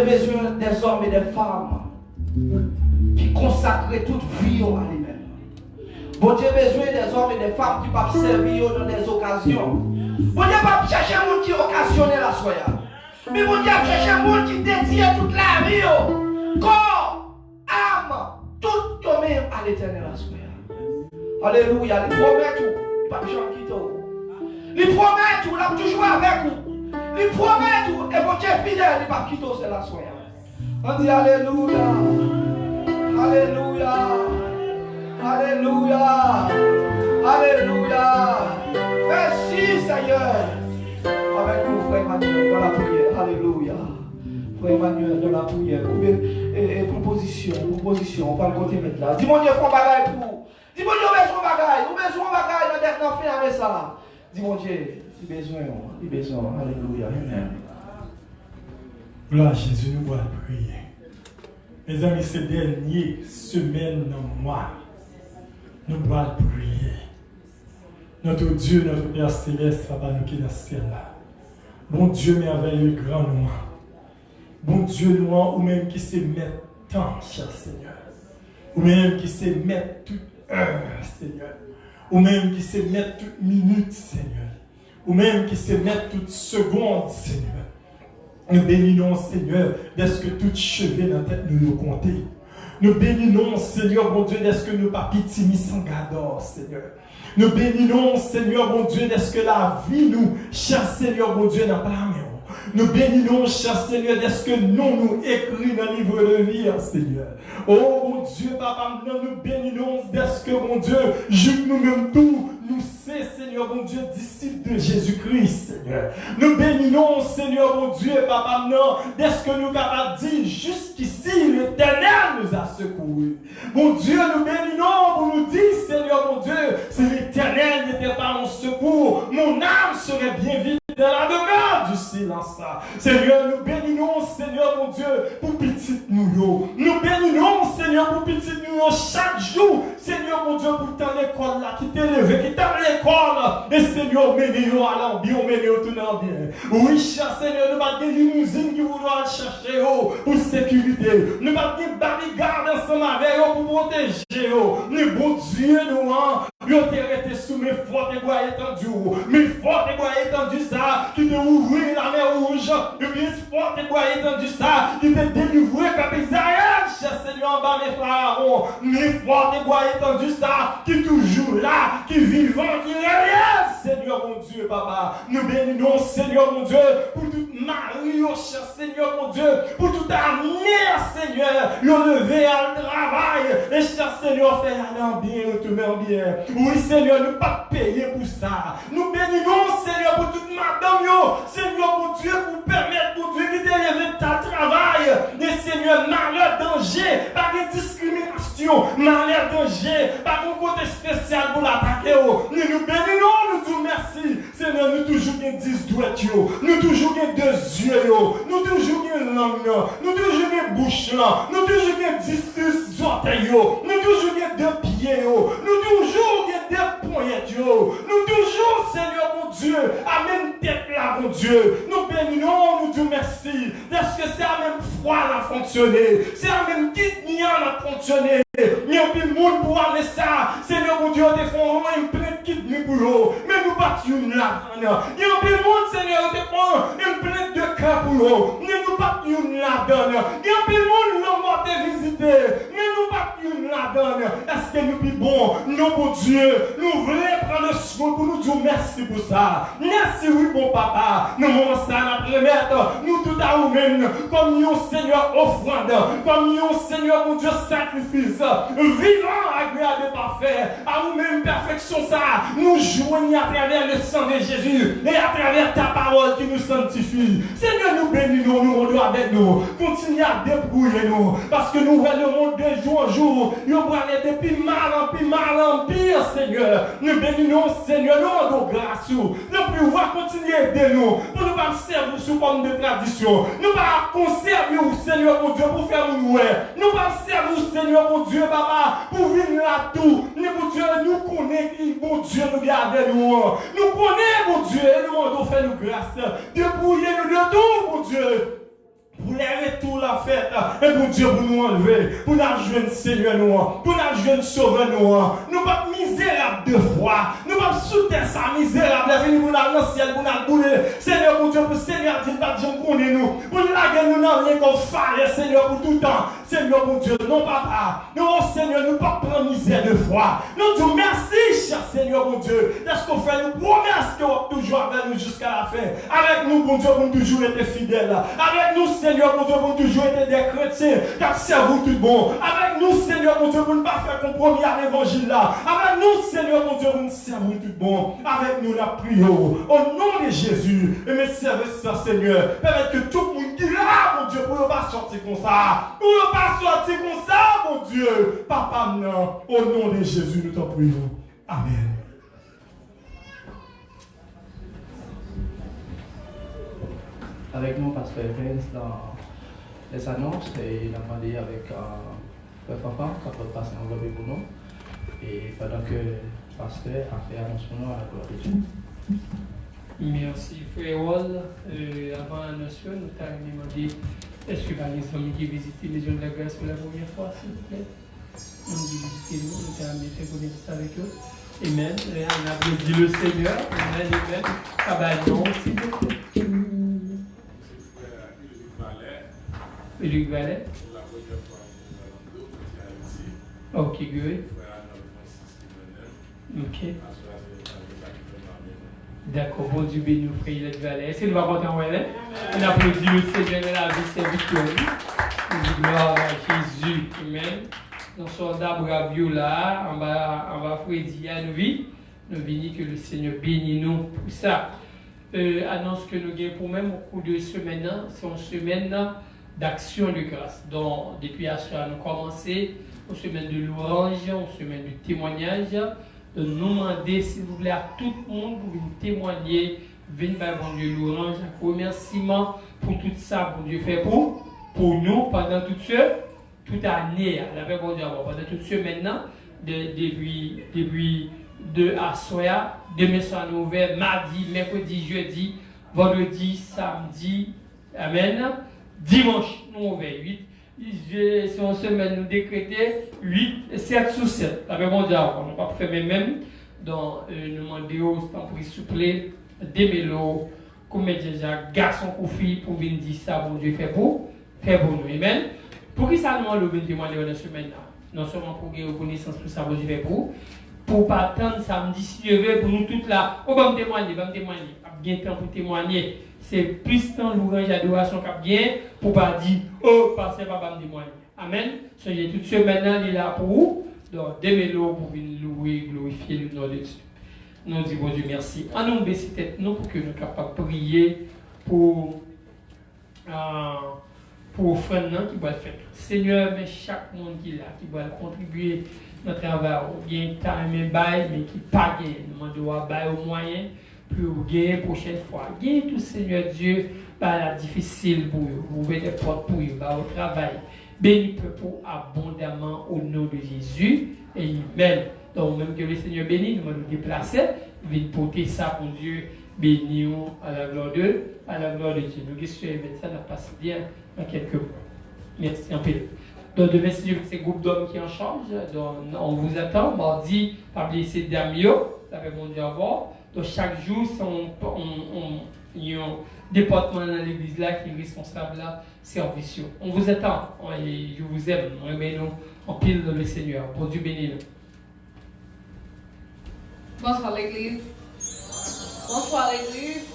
besoin des hommes et des femmes qui consacrent toute vie à lui-même. Bon Dieu besoin des hommes et des femmes qui peuvent servir dans des occasions. Bon Dieu pas chercher un monde qui occasionnel la soya. Mais bon Dieu chercher un monde qui dédie toute la vie, corps, âme, tout toi-même à l'éternel la soya. Alléluia, il promet tout, il va jamais quitter vous. Il promet tout, il va toujours avec vous. Il promet tout, et bon Dieu fidèle, il va quitter c'est la soya. On dit Alléluia, Alléluia, Alléluia, Alléluia. Merci Seigneur. Avec nous, frère Emmanuel, dans la prière. Alléluia. Frère Emmanuel, dans la prière. Et proposition, on va le côté mettre là. Dis mon Dieu, faut bagaille pour. Dis mon Dieu, besoin bagaille. Ou besoin bagaille dans dernière fin avec ça. Dis mon Dieu, il besoin. Alléluia. Amen. Gloire à Jésus, nous allons prier. Mes amis, ces dernières semaines dans moi, nous allons prier. Notre Dieu, notre Père Céleste, Papa, nous qui est dans ce ciel-là. Bon Dieu merveilleux, grand nous. Bon Dieu nous, ou même qui sait mettre temps, cher Seigneur. Ou même qui sait mettre toute heure, Seigneur. Ou même qui sait mettre toute minute, Seigneur. Ou même qui sait mettre toute seconde, Seigneur. Nous bénissons, Seigneur, d'est-ce que toute cheveux dans la tête nous compter. Nous bénissons, Seigneur, mon Dieu, d'est-ce que nous pas pitié sans gador, Seigneur. Nous bénissons, Seigneur, mon Dieu, d'est-ce que la vie nous, cher Seigneur, mon Dieu, n'a pas la main. Nous bénissons, cher Seigneur, d'est-ce que nous écrit dans le livre de vie, Seigneur. Oh, mon Dieu, Papa, nous bénissons, d'est-ce que, mon Dieu, juste nous-mêmes tout, nous c'est, Seigneur, mon Dieu, disciples de Jésus-Christ, Seigneur. Nous bénissons, Seigneur, mon Dieu, Papa, d'est-ce que nous capables de dire, jusqu'ici, l'Éternel nous a secourus. Mon Dieu, nous bénissons pour nous dire, Seigneur, mon Dieu, si l'Éternel n'était pas mon secours, mon âme serait bien vide dans la demeure du silence. Seigneur, nous bénissons, Seigneur, mon Dieu, pour petit nous. Nous bénissons, Seigneur, pour petit nous chaque jour. Seigneur, mon Dieu, pour tant l'école là, qui t'est levé, qui t'a l'école. Et Seigneur, menez-nous à l'ambiance, menez-nous tout dans bien. Oui, cher Seigneur, nous pas des limousines qui vouloir chercher pour sécurité. Nous pas des barricades ensemble avec eux pour protéger. Mais bon Dieu, nous, nous avons été sous mes fortes et bois étendus. Mes fortes et bois étendus, ça, qui te ouvrir la mer rouge. Mes fortes et bois étendus, ça, qui te délivrer comme Israël, cher Seigneur, en bas mes pharaons. Mes fortes et bois étendus, ça, qui toujours là, qui vivant, qui réel, Seigneur, mon Dieu, Papa. Nous bénissons, Seigneur, mon Dieu, pour toute Marie, cher Seigneur, mon Dieu, pour toute armée, Seigneur, le lever à le travail, et cher Seigneur, faire aller en bien, retourner en bien. Oui, Seigneur, nous pas payer pour ça. Nous bénissons, Seigneur, pour toute madame, Seigneur, mon Dieu, pour permettre, mon Dieu, de lever ta travail. Et Seigneur, malheur, danger, pas de discrimination, malheur, danger, pas de côté spécial pour l'attaquer. Nous bénissons, nous disons merci. Seigneur, nous toujours 10 doigts, nous toujours 2 yeux, nous toujours une langue, nous toujours bouche, nous toujours 10 orteils, nous toujours 2 pieds, nous toujours 2 poignets, nous toujours, Seigneur, mon Dieu, à même tête là, mon Dieu. Nous bénissons, nous disons merci, parce que c'est la même foi qui a fonctionné, c'est la même kidney qui a fonctionné. Il y a plus de monde pour aller ça. Seigneur, mon Dieu, des fonds, une pleine kidney pour eux. Mais nous battons là. Il y a plus de monde, Seigneur, des fonds, une pleine de cœur pour eux. Mais nous battons là-dedans. Il y a plus de monde, nous morts de visiter. Mais nous battons là-dedans. Est-ce que nous sommes bons? Non, mon Dieu, nous voulons prendre le soin pour nous dire merci pour ça. Merci, oui, bon papa. Nous avons ça à remettre. Nous tout à nous-mêmes, comme nous, Seigneur, offrande. Comme nous, Seigneur, mon Dieu, sacrifice. Vivant, agréable et parfait, à nous-mêmes perfection ça, nous joignons à travers le sang de Jésus et à travers ta parole qui nous sanctifie. Seigneur, nous bénissons, nous rendons avec nous, continue à débrouiller nous, parce que nous voyons le monde de jour en jour, nous voyons depuis mal en pire, Seigneur. Nous bénissons, Seigneur, nous rendons grâce, nous pouvons continuer à aider nous, pour nous pas servir sous forme de tradition, nous pas conserver, Seigneur, mon Dieu, pour faire nous nous pas servir, Seigneur, mon Dieu, Papa, pour venir à tout. Mais mon Dieu, nous connaissons qui, mon Dieu, nous garde nous. Nous connaissons, mon Dieu, et nous devons faire nous grâce. Débrouillez-nous de tout, mon Dieu. Pour les retours la fête, et pour Dieu pour nous enlever, pour nous jouer Seigneur nous, pour nous jouer Sauveur nous pas misérables deux fois, nous pas soutenir ça misérable, venir pour nous dans le ciel, pour nous bouler, Seigneur pour Dieu, pour Seigneur, dis pas Dieu qu'on est nous, pour nous laguer nous dans rien qu'on fasse, Seigneur pour tout temps, Seigneur pour Dieu, non papa, non Seigneur, nous pas prendre misère deux fois, nous disons merci, cher Seigneur pour Dieu, de ce qu'on fait, nous promesses que vous toujours avec nous jusqu'à la fin, avec nous pour Dieu, pour nous toujours être fidèles, avec nous Seigneur, mon Dieu, pour toujours être des chrétiens qui servent tout bon. Avec nous, Seigneur, mon Dieu, pour ne pas faire compromis à l'évangile là. Avec nous, Seigneur, mon Dieu, pour nous servir tout bon. Avec nous, la prions. Au nom de Jésus, et mes services, Seigneur, permettre que tout le monde qui est là, mon Dieu, pour ne pas sortir comme ça. Pour ne pas sortir comme ça, mon Dieu. Papa, non. Au nom de Jésus, nous t'en prions. Amen. Avec nous, Pasteur Vince, dans les annonces, et il a demandé avec le papa qu'on peut passer en enveloppe pour nous. Et pendant que le pasteur a fait annonce pour nous à la gloire de Dieu. Merci, frère Wall. Avant l'annonce, nous t'avons demandé est-ce que par les amis qui visitent les Maisons de la Grâce pour la première fois, s'il vous plaît? Nous visitez nous, nous avons fait connaissance avec eux. Amen. On applaudit le Seigneur. Amen. Amen. Ah ben non, s'il vous plaît. Luc Vallet. Ok, good. Ok. D'accord, bon Dieu béni, frère Luc Vallet. Est-ce qu'il va porter en Vallet? On applaudit le Seigneur de la vie, c'est victoire. Gloire à Jésus. Amen. Nos soldats bravios là, on va Freddy à nous vie. Nous venons que le Seigneur bénisse nous pour ça. Annonce que nous gagnons pour même au cours de semaine, c'est une semaine d'action de grâce. Donc, depuis à ce nous commencé, une semaine de louange, une semaine de témoignage, de nous demander, s'il vous plaît, à tout le monde pour venir témoigner, venir par bon Dieu louange, un remerciement pour tout ça, bon Dieu fait pour nous pendant toute année, la bon Dieu, pendant toute ce maintenant, depuis de à soya, demain soir nous ouvert, mardi, mercredi, jeudi, vendredi, samedi, amen. Dimanche, nous ouvert 8. Si on semaine nous décréter 8, 7 sur 7. La bon Dieu, on n'a pas fait même. Donc, nous demandons pour souffler, des mélos, comédien, garçon ou fille, pour venir dire ça, bon Dieu fait pour nous. Amen. Pour qui ça nous demande de témoigner dans ce semaine-là? Non seulement pour gagner reconnaissance pour ça, bon Dieu fait pour pas attendre samedi, si Dieu veut, pour nous toutes là, on va me témoigner, bien temps pour témoigner. C'est plus temps louange adoration qu'a bien pour pas dire oh pasteur papa me témoigner. Amen. Soyez toute semaine il est là pour vous. Donc démêlons pour venir louer, glorifier le nom de Dieu. Nous disons bon Dieu merci. En nous baisser tête nous pour que nous soyons capables de prier pour frère qui va le faire. Seigneur, mais chaque monde qui est là, qui va contribuer à notre travail, bien time bail, mais qui pas gagner, nous demandons bail au moyen pour gagner prochaine fois. Gagner tout Seigneur Dieu, par la difficile pour vous, vous ouvrez des portes pour vous, au travail. Béni pour abondamment au nom de Jésus. Amen. Donc même que le Seigneur bénit, nous nous déplacer, venir porter ça pour Dieu, béni à la gloire de Dieu. Nous guessons ça n'a pas bien dans quelques mois. Merci un peu. Donc demain c'est le groupe d'hommes qui en charge. Donc on vous attend mardi, pas blessé d'Amio, avec mon Dieu à voir. Donc chaque jour, il y a un département dans l'église là qui est responsable là, service. On vous attend, je vous aime, on aime nous, on pile dans le Seigneur. Pour Dieu béni nous. Bonsoir l'église. Bonsoir l'église.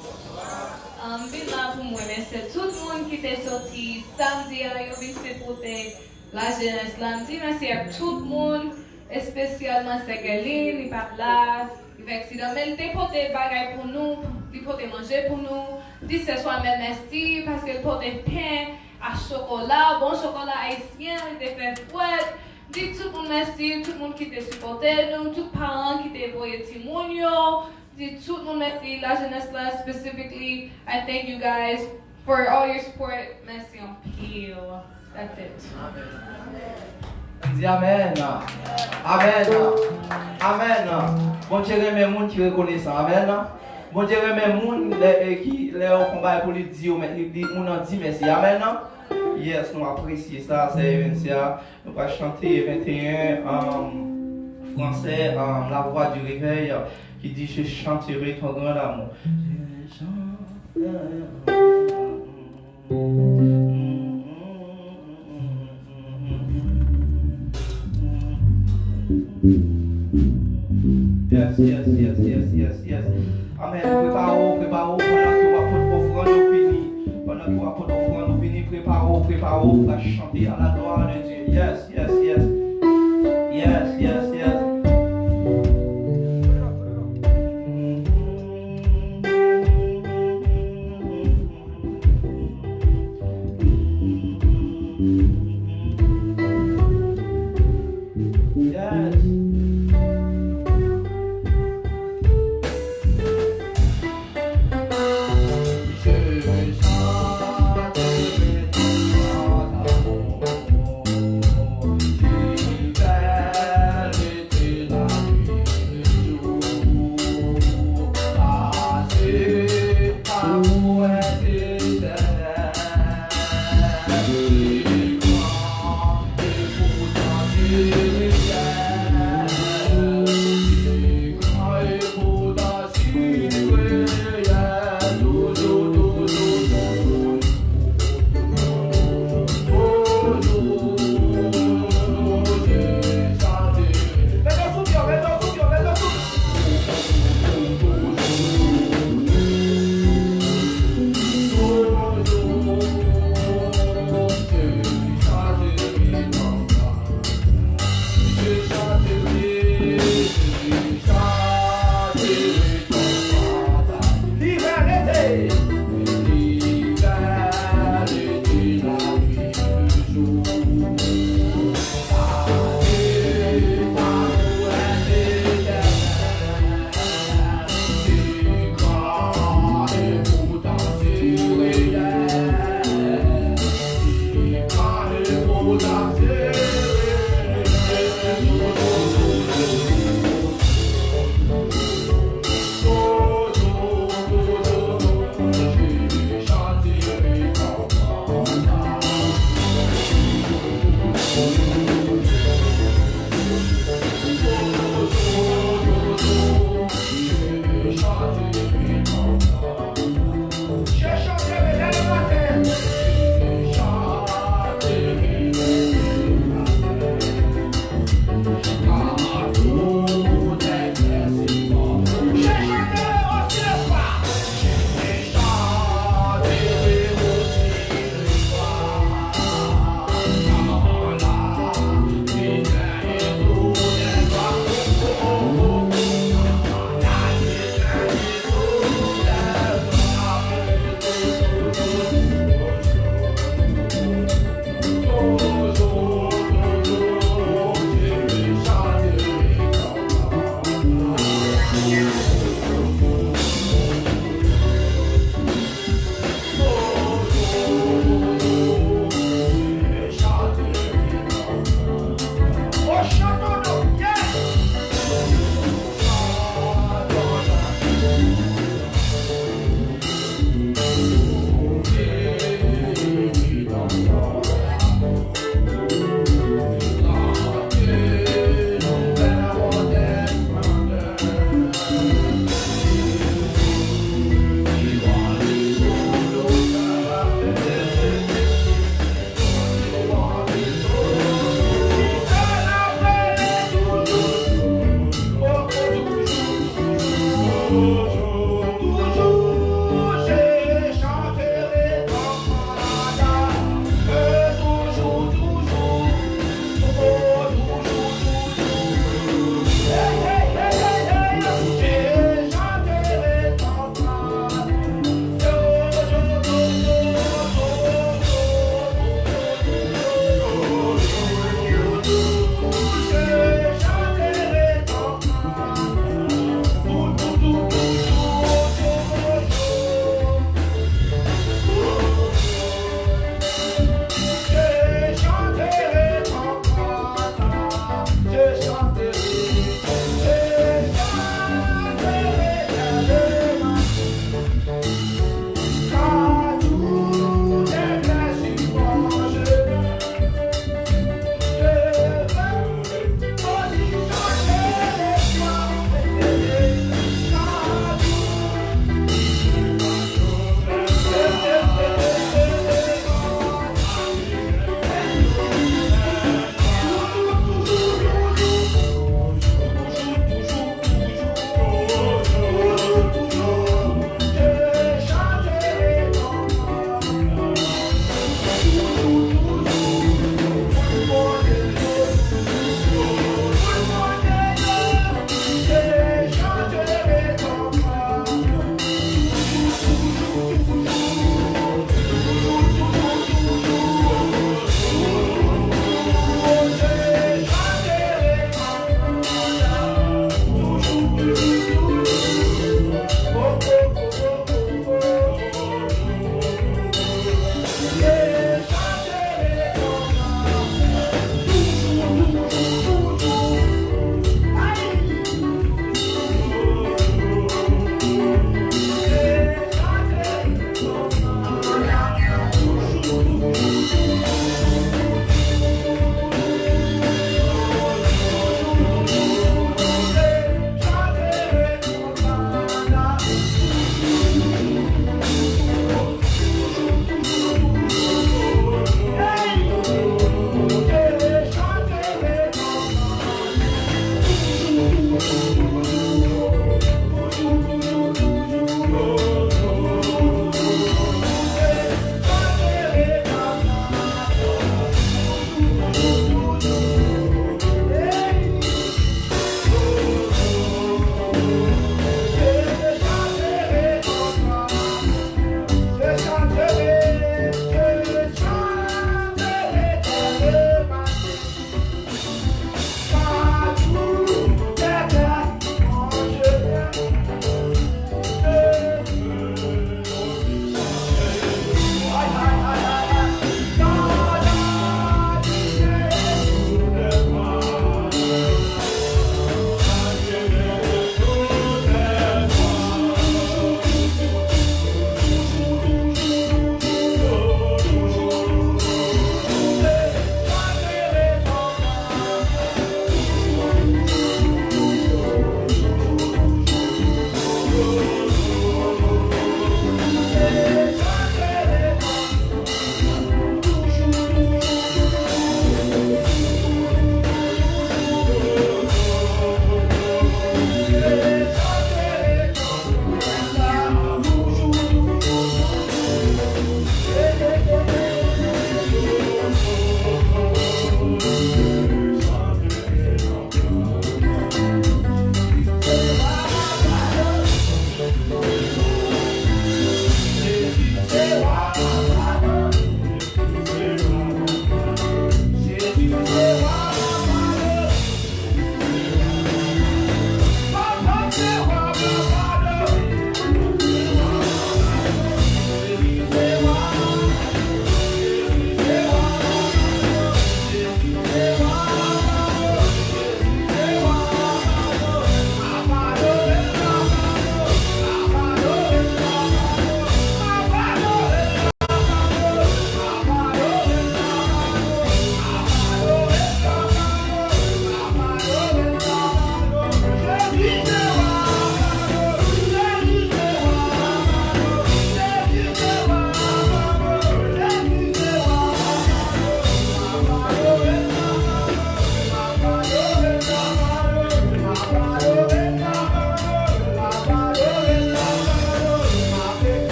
Je suis là pour moi, c'est tout le monde qui est sorti samedi à l'université la jeunesse lundi. Merci à tout le monde, spécialement Ségaline, il part là. Il va accidentellement déporter des bagages pour nous, déporter manger pour nous. Dis ce soir même merci parce qu'il porte pain à chocolat, bon chocolat haïtien, il était fait fouette. Dis tout le monde merci, tout le monde qui t'a supporté nous, tous les parents qui t'a envoyé témoignage. Dis tout le monde merci, la jeunesse là specifically. I thank you guys for all your support. Merci en pile. That's it. Dis Amen. Amen. Amen. Bon Dieu, mes gens qui reconnaissent. Amen. Bon Dieu remet moun qui les au combat pour lui dire mais moun en dit merci. Amen. Yes, nous apprécions ça, c'est ça. Nous va chanter 21 français la voix du réveil qui dit je chanterai ton grand amour. Je chanterai. Yes. Amen. Préparez-vous pendant que vous apportez offrande au fini. Pendant que vous apportez offrande au fini, préparez-vous à chanter à la gloire de Dieu. Yes.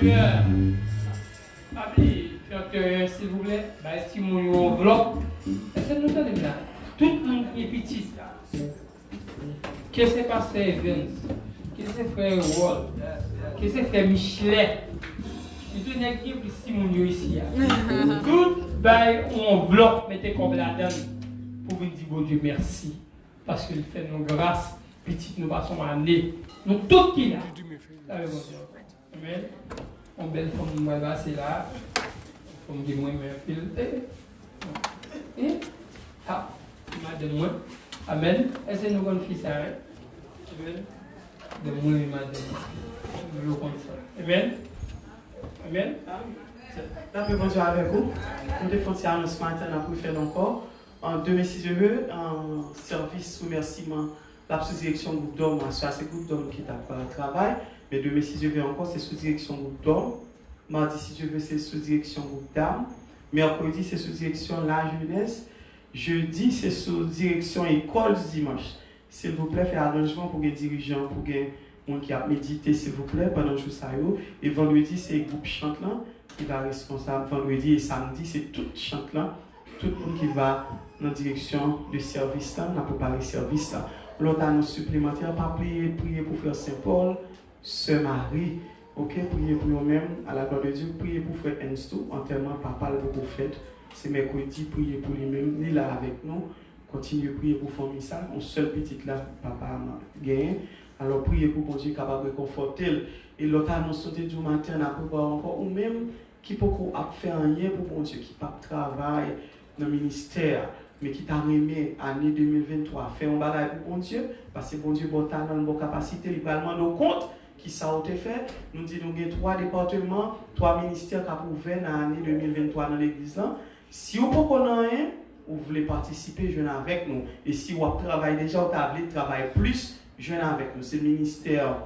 cœur. Appelez, cœur, s'il vous plaît. Bah, si mon enveloppe. Est-ce que nous entendons là? Tout le monde qui est petit là. Qu'est-ce que c'est Pasteur Evans? Qu'est-ce que c'est Frère Wall? Qu'est-ce que c'est Frère Michelet? Et tout le monde qui est plus Simon ici. Tout bail enveloppe, mettez comme la dame pour vous dire bon Dieu merci. Parce qu'il fait nos grâces, petites nous passons à année. Nous tout qui là. Amen. On belle femme moi là, c'est là. Comme dit moi mais fil. Ah, madame moi. Amen. Est-ce que nous avons fait ça? Amen. De moi et madame. Nous le comme ça. Amen. Amen. La paix bonjour avec vous. Nous défendons ce matin pour faire encore. En 2006, je veux un service remerciement la sous-direction groupe d'hommes. Soit c'est groupe d'hommes qui t'a pas travail. Mais 2006, je veux encore, c'est sous-direction groupe d'hommes. Mardi, si je veux, c'est sous-direction groupe dames. Mercredi, c'est sous-direction la jeunesse. Jeudi, c'est sous-direction école du dimanche. S'il vous plaît, faites arrangement pour les dirigeants, pour les gens qui a médité, s'il vous plaît, pendant le jour ça. Et vendredi, c'est le groupe Chantelan qui va responsable. Vendredi et samedi, c'est tout Chantelan, tout le monde qui va dans la direction du service là, on a préparé le service là. L'autre annonce supplémentaire, pas prier pour Frère Saint-Paul, Sœur Marie, ok, priez pour nous-mêmes, à la gloire de Dieu, priez pour Frère Ensto, enterrement papa le beaucoup fait. C'est mercredi, priez pour lui-même, il est là avec nous. Continuez à prier pour famille ça. Mon seul petit là, papa a gagné. Alors priez pour que Dieu capable de conforter. Et l'autre annonce du matin, on a préparé encore, ou même qui peut faire rien pour bon Dieu, qui peut travailler dans le ministère, mais qui t'a remis l'année 2023, faire un bagage pour bon Dieu, parce que bon Dieu, bon talent, bonne capacité, il va demander au compte qui ça a été fait. Nous disons nous avons 3 départements, 3 ministères qui ont ouvert dans l'année 2023 dans l'église. Si vous ne connaissez rien, vous voulez participer, jeune avec nous. Et si vous travaillez déjà, vous avez travailler plus, jeune avec nous. C'est le ministère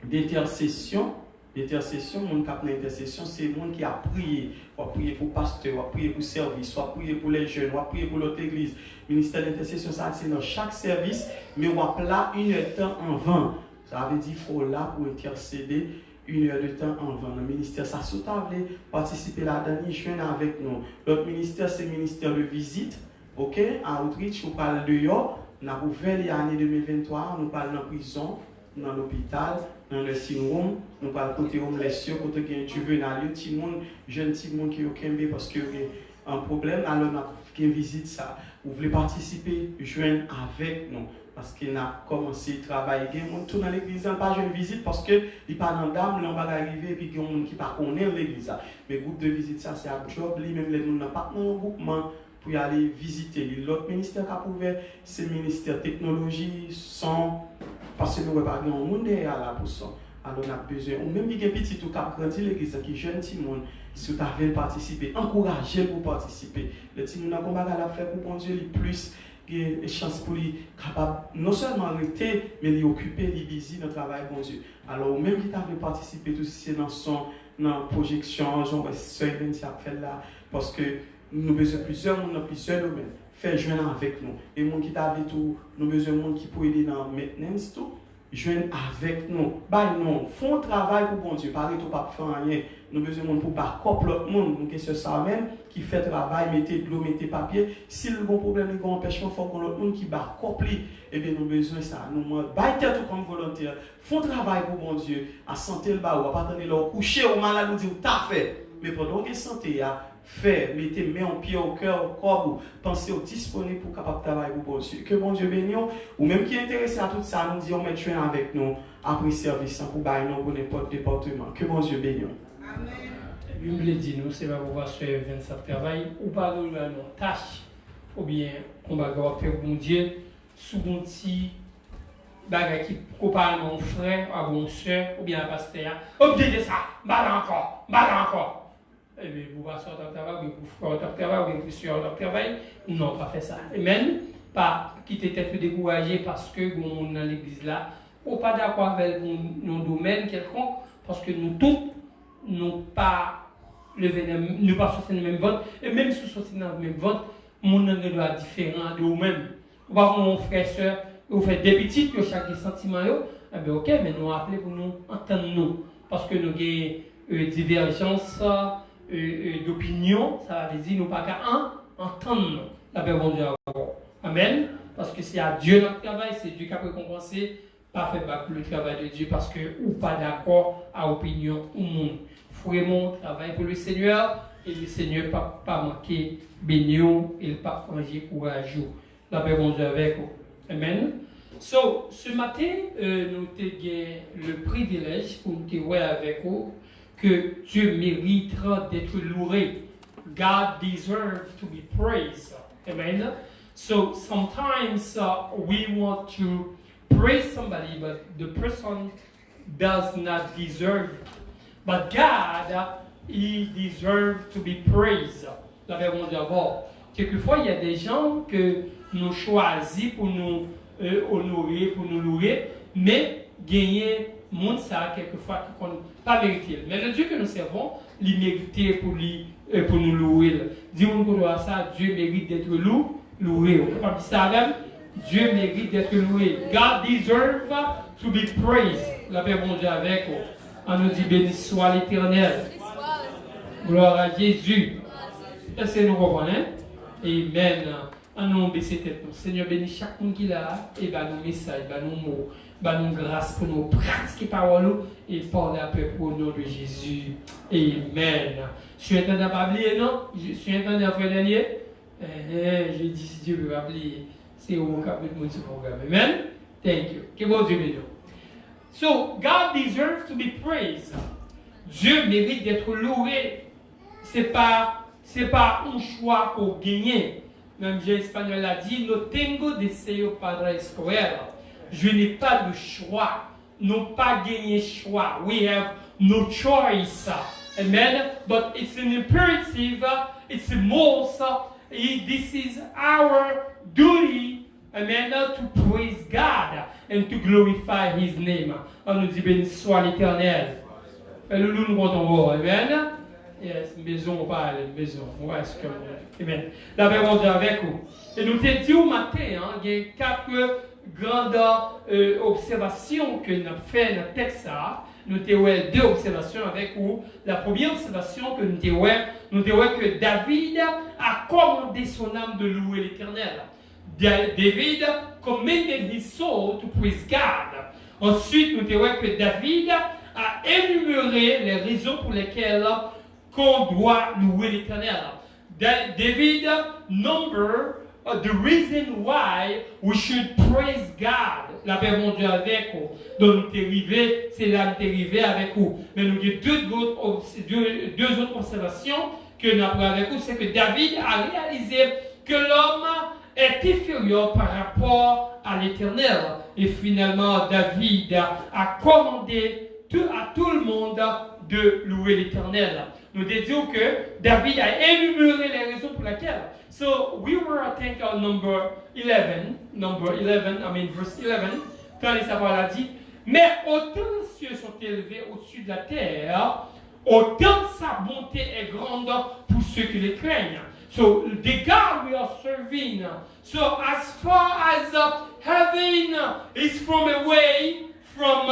d'intercession. L'intercession, mon cap d'intercession, c'est le monde qui a prié. On a prié pour pasteur, on a prié pour service, on a prié pour les jeunes, on a prié pour l'autre église. Le ministère d'intercession, ça c'est dans chaque service, mais on a là 1 heure de temps en 20. Ça veut dire qu'il faut là pour intercéder 1 heure de temps en 20. Le ministère, ça sous table, participer là-dedans, jeune avec nous. L'autre ministère, c'est le ministère de visite. Ok, à Outreach, on parle de yo. On a ouvert l'année 2023, on parle dans la prison, dans l'hôpital, dans le syndrome, on parle côté homeless, côté juvénile, petit monde, jeune petit monde qui est au Kembe parce qu'il y a un problème. Alors, on a une visite ça. Vous voulez participer, joindre avec nous. Parce qu'il a commencé à travailler. Il y a des gens qui dans l'église, il n'y a pas une visite parce qu'il n'est pas dans l'âme, il va arriver et puis il y a des gens qui ne connaissent pas l'église. Mais le groupe de visite, ça c'est un job, lui-même, les gens n'ont pas dans le groupement pour y aller visiter. L'autre ministère qui a ouvert, c'est le ministère technologie, son, parce que nous n'avons pas de monde derrière là pour ça. Alors on a besoin, ou même il y a des petits qui ont grandi l'église, qui jeune petit monde, si vous avez participer, encouragez pour participer. Les petits gens qui ont faire pour bon Dieu, les plus. Des chances pour lui capable non seulement arrêter mais lui occuper, lui busy dans le travail bon Dieu. Alors même qui t'a participer tout c'est dans son projection genre ce event qui a fait là parce que nous besoin plusieurs monde dans plusieurs domaines faire joindre avec nous et monde qui t'a tout nous besoin monde qui peut aider dans maintenance tout joindre avec nous bah non font travail pour bon Dieu pas tout pas faire rien nous besoin monde pour pas couple l'autre monde nous question ça même qui fait travail mettez de l'eau mettez papier si le bon problème il y a un empêchement faut qu'on l'autre monde qui bat couple et bien nous besoin ça nous bailler tout comme volontaire font travail pour bon Dieu à santé le bas ou pas attendre leur coucher au malade nous dire t'as fait mais pendant que santé a fait mettez main en pied au cœur au corps pensez au disponible pour capable travailler pour bon Dieu que bon Dieu bénisse ou même qui est intéressé à tout ça nous disons mettre joindre avec nous après service pour bailler nous pour n'importe département que bon Dieu bénisse. Amen. Je me dit nous, c'est pas pour voir faire 27 travail ou pas dans nos tâches ou bien on va faire bon Dieu sous un petit bagage qui compare mon frère à mon soeur ou bien à pasteur. Oubliez ça, mal encore. Et bien vous passez au travail, vous faites au travail, ou bien vous suivez au travail. Non, pas faire ça. Et même pas quitter tête découragé parce que on dans l'église là, ou pas d'accord avec nos domaines quelconque parce que nous tous nous pas nous pas sortir dans le même vote et même si nous sortir dans le même vote mon angle doit différent de vous-même ou pas mon frère soeur vous faites des petites que chaque sentiment yo eh bien OK mais nous appeler pour nous entendre nous parce que nous avons divergence d'opinion, ça veut dire nous pas qu'à entendre la paix bon Dieu avant. Amen. Parce que c'est à Dieu notre travail, c'est Dieu qui a récompensé, pas fait pour le travail de Dieu parce que ou pas d'accord à opinion ou monde. Vraiment travail pour le Seigneur et le Seigneur pas manquer bénir et pas manger courageux. La paix bon Dieu avec vous. Amen. So, ce matin, nous avons le privilège pour nous voir avec vous que Dieu mérite d'être loué. God deserves to be praised. Amen. So sometimes we want to praise somebody, but the person does not deserve. But God, He deserves to be praised. La Bible dit d'abord. Quelquefois, il y a des gens que nous choisissons pour nous honorer, pour nous louer, mais gagner monde ça quelquefois qu'on pas mérité. Mais le Dieu que nous servons, il mérite pour nous louer. Dis-moi que ça, Dieu mérite d'être loué. On peut pas dire ça même. Dieu mérite d'être loué. God deserves to be praised. La paix bon Dieu avec vous. On nous dit béni soit l'Éternel. Gloire à Jésus. Est-ce que nous comprenons? Amen. On nous baisse tête. Seigneur bénis chaque monde qui est là et bah nos messages, bah nos mots, bah nos grâces pour nous pratiquer parole et parler un peu pour le nom de Jésus. Amen. Je suis en train de oublier, non? Je suis en train de faire dernier. Je dis si Dieu veut oublier, c'est au cap de mon programme. Amen. Thank you. Que bon Dieu bénisse. So God deserves to be praised. Dieu mérite d'être loué. C'est pas un choix pour gagner. Même Jean espagnol a dit, no tengo deseo para escoger. Je n'ai pas de choix. Non pas gagner choix. We have no choice. Amen. But it's an imperative. It's a must. This is our duty. Amen. To praise God and to glorify His name. On nous dit béni soit l'Éternel. Le loup nous comptons. Amen. Yes, maison, on parle, maison. Ouais, c'est comme amen. La paix bon Dieu avec vous. Et nous te dit au matin, il y a 4 grandes observations que nous avons fait dans le texte. Nous avons 2 observations avec vous. La première observation que nous avons que David a commandé son âme de louer l'Éternel. David commanded his soul to praise God. Ensuite, nous avons que David a énuméré les raisons pour lesquelles qu'on doit louer l'Éternel. David number the reason why we should praise God. La paix mon Dieu avec vous. Donc nous t'arrivé, c'est là nous t'arrivé avec vous. Mais nous avons deux autres observations que nous avons avec vous, c'est que David a réalisé que l'homme est inférieur par rapport à l'Éternel. Et finalement, David a commandé à tout le monde de louer l'Éternel. Nous disons que David a énuméré les raisons pour lesquelles. So we were, I think, on number 11, verse 11, quand les savoirs a dit, mais autant les cieux sont élevés au-dessus de la terre, autant sa bonté est grande pour ceux qui les craignent. So the God we are serving. So as far as heaven is from away from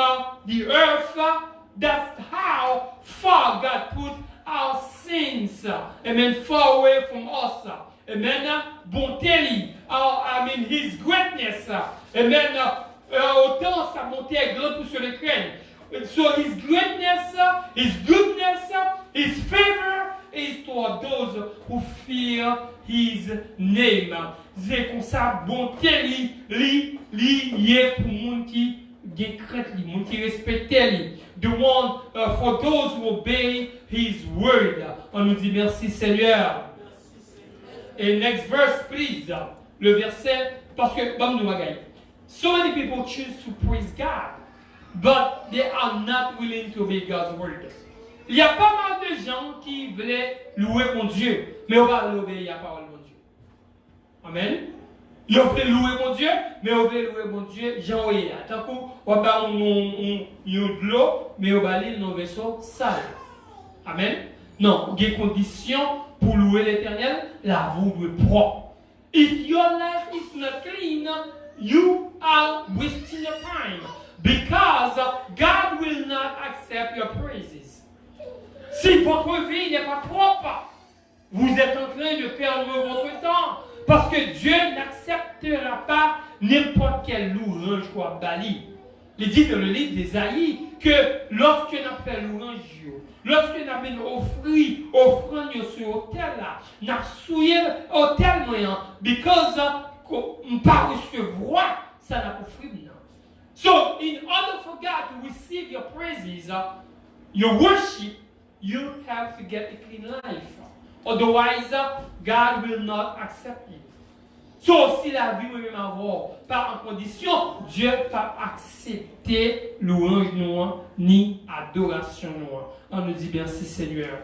the earth, that's how far God put our sins, amen, far away from us, amen, bonté, His greatness, amen, autant sa bonté est grande pour ceux qui craignent. So His greatness, His goodness, His favor is toward those who fear His name. C'est comme ça, bonté, lié pour monde qui craint, monde qui respecte lui. The one for those who obey His word. On nous dit merci Seigneur. Et next verse, please. Le verset, parce que, so many people choose to praise God, but they are not willing to obey God's word. Il y a pas mal de gens qui veulent louer mon Dieu, mais on va l'obéir à la parole de mon Dieu. Amen. Ils veulent louer mon Dieu, mais on veut louer mon Dieu, j'en ai. Tant qu'on va de l'eau, mais on va aller dans un vaisseau sale. Amen. Non, il y a des conditions pour louer l'Éternel, la vous doit propre. If your life is not clean, you are wasting your time. Because God will not accept your praises. Si votre vie n'est pas propre, vous êtes en train de perdre votre temps. Parce que Dieu n'acceptera pas n'importe quelle louange qu'on bali. Il dit dans le livre d'Ésaïe que lorsque nous avons fait louange, lorsque nous avons offrande sur l'autel là, nous avons souillé l'autel moyen, because nous ne pas recevoir, ça n'a pas fait. So, in order for God to receive your praises, your worship, you have to get a clean life. Otherwise, God will not accept you. So, si la vie veut même avoir par en condition, Dieu ne va pas accepter louange noire ni adoration noire. On nous dit merci Seigneur.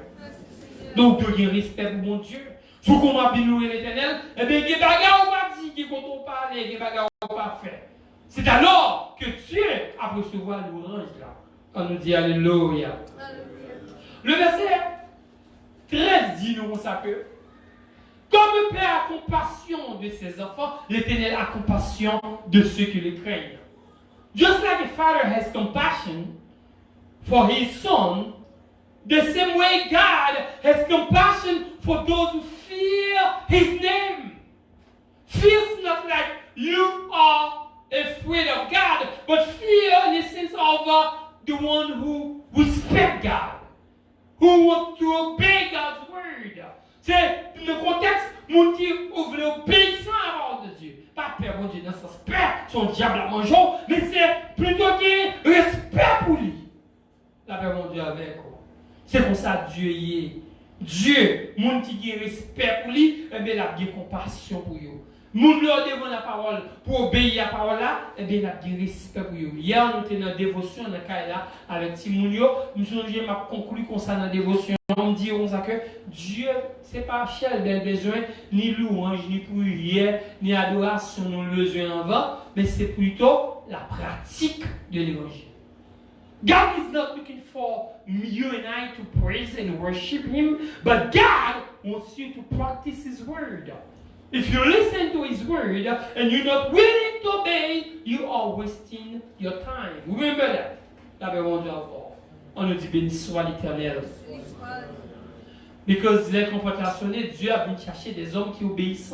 Donc, de respect pour mon Dieu. Si on va bien louer l'Éternel, eh bien, il y a des bagages on va dire quand on parle, il y a des bagages on va faire. C'est alors que Dieu a recevoir l'orange là. On nous dit Alléluia. Le verset 13 dit nous ça que comme le Père a compassion de ses enfants, l'Éternel a compassion de ceux qui le craignent. Just like a father has compassion for his son, the same way God has compassion for those who fear his name. Fear is not like you are afraid of God, but fear in the sense of the one who respect God, who want to obey God's word. C'est le contexte, mon Dieu ouvre obéissant à la parole de Dieu. Pas peur, mon Dieu, dans ce sens peur, son diable à manger, mais c'est plutôt que respect pour lui. La paix, mon Dieu, avec vous. C'est pour ça que Dieu y est. Dieu, mon qui a respect pour lui, eh bien, il a bien compassion pour lui. Moun leur devant la parole pour obéir à la parole là, eh bien, il a bien respect pour eux. Hier, nous étions dans la dévotion dans la là avec Timounio. Nous sommes conclu concernant la dévotion. On dit que Dieu, ce n'est pas cher des besoins, ni louange, ni prière, ni adoration, nous besoin en vain, mais c'est plutôt la pratique de l'évangile. God is not looking for you and I to praise and worship Him, but God wants you to practice His word. If you listen to His word and you're not willing to obey, you are wasting your time. Remember that. On nous dit béni soit l'Éternel. Parce que les comportements sonnés, Dieu a venu chercher des hommes qui obéissent.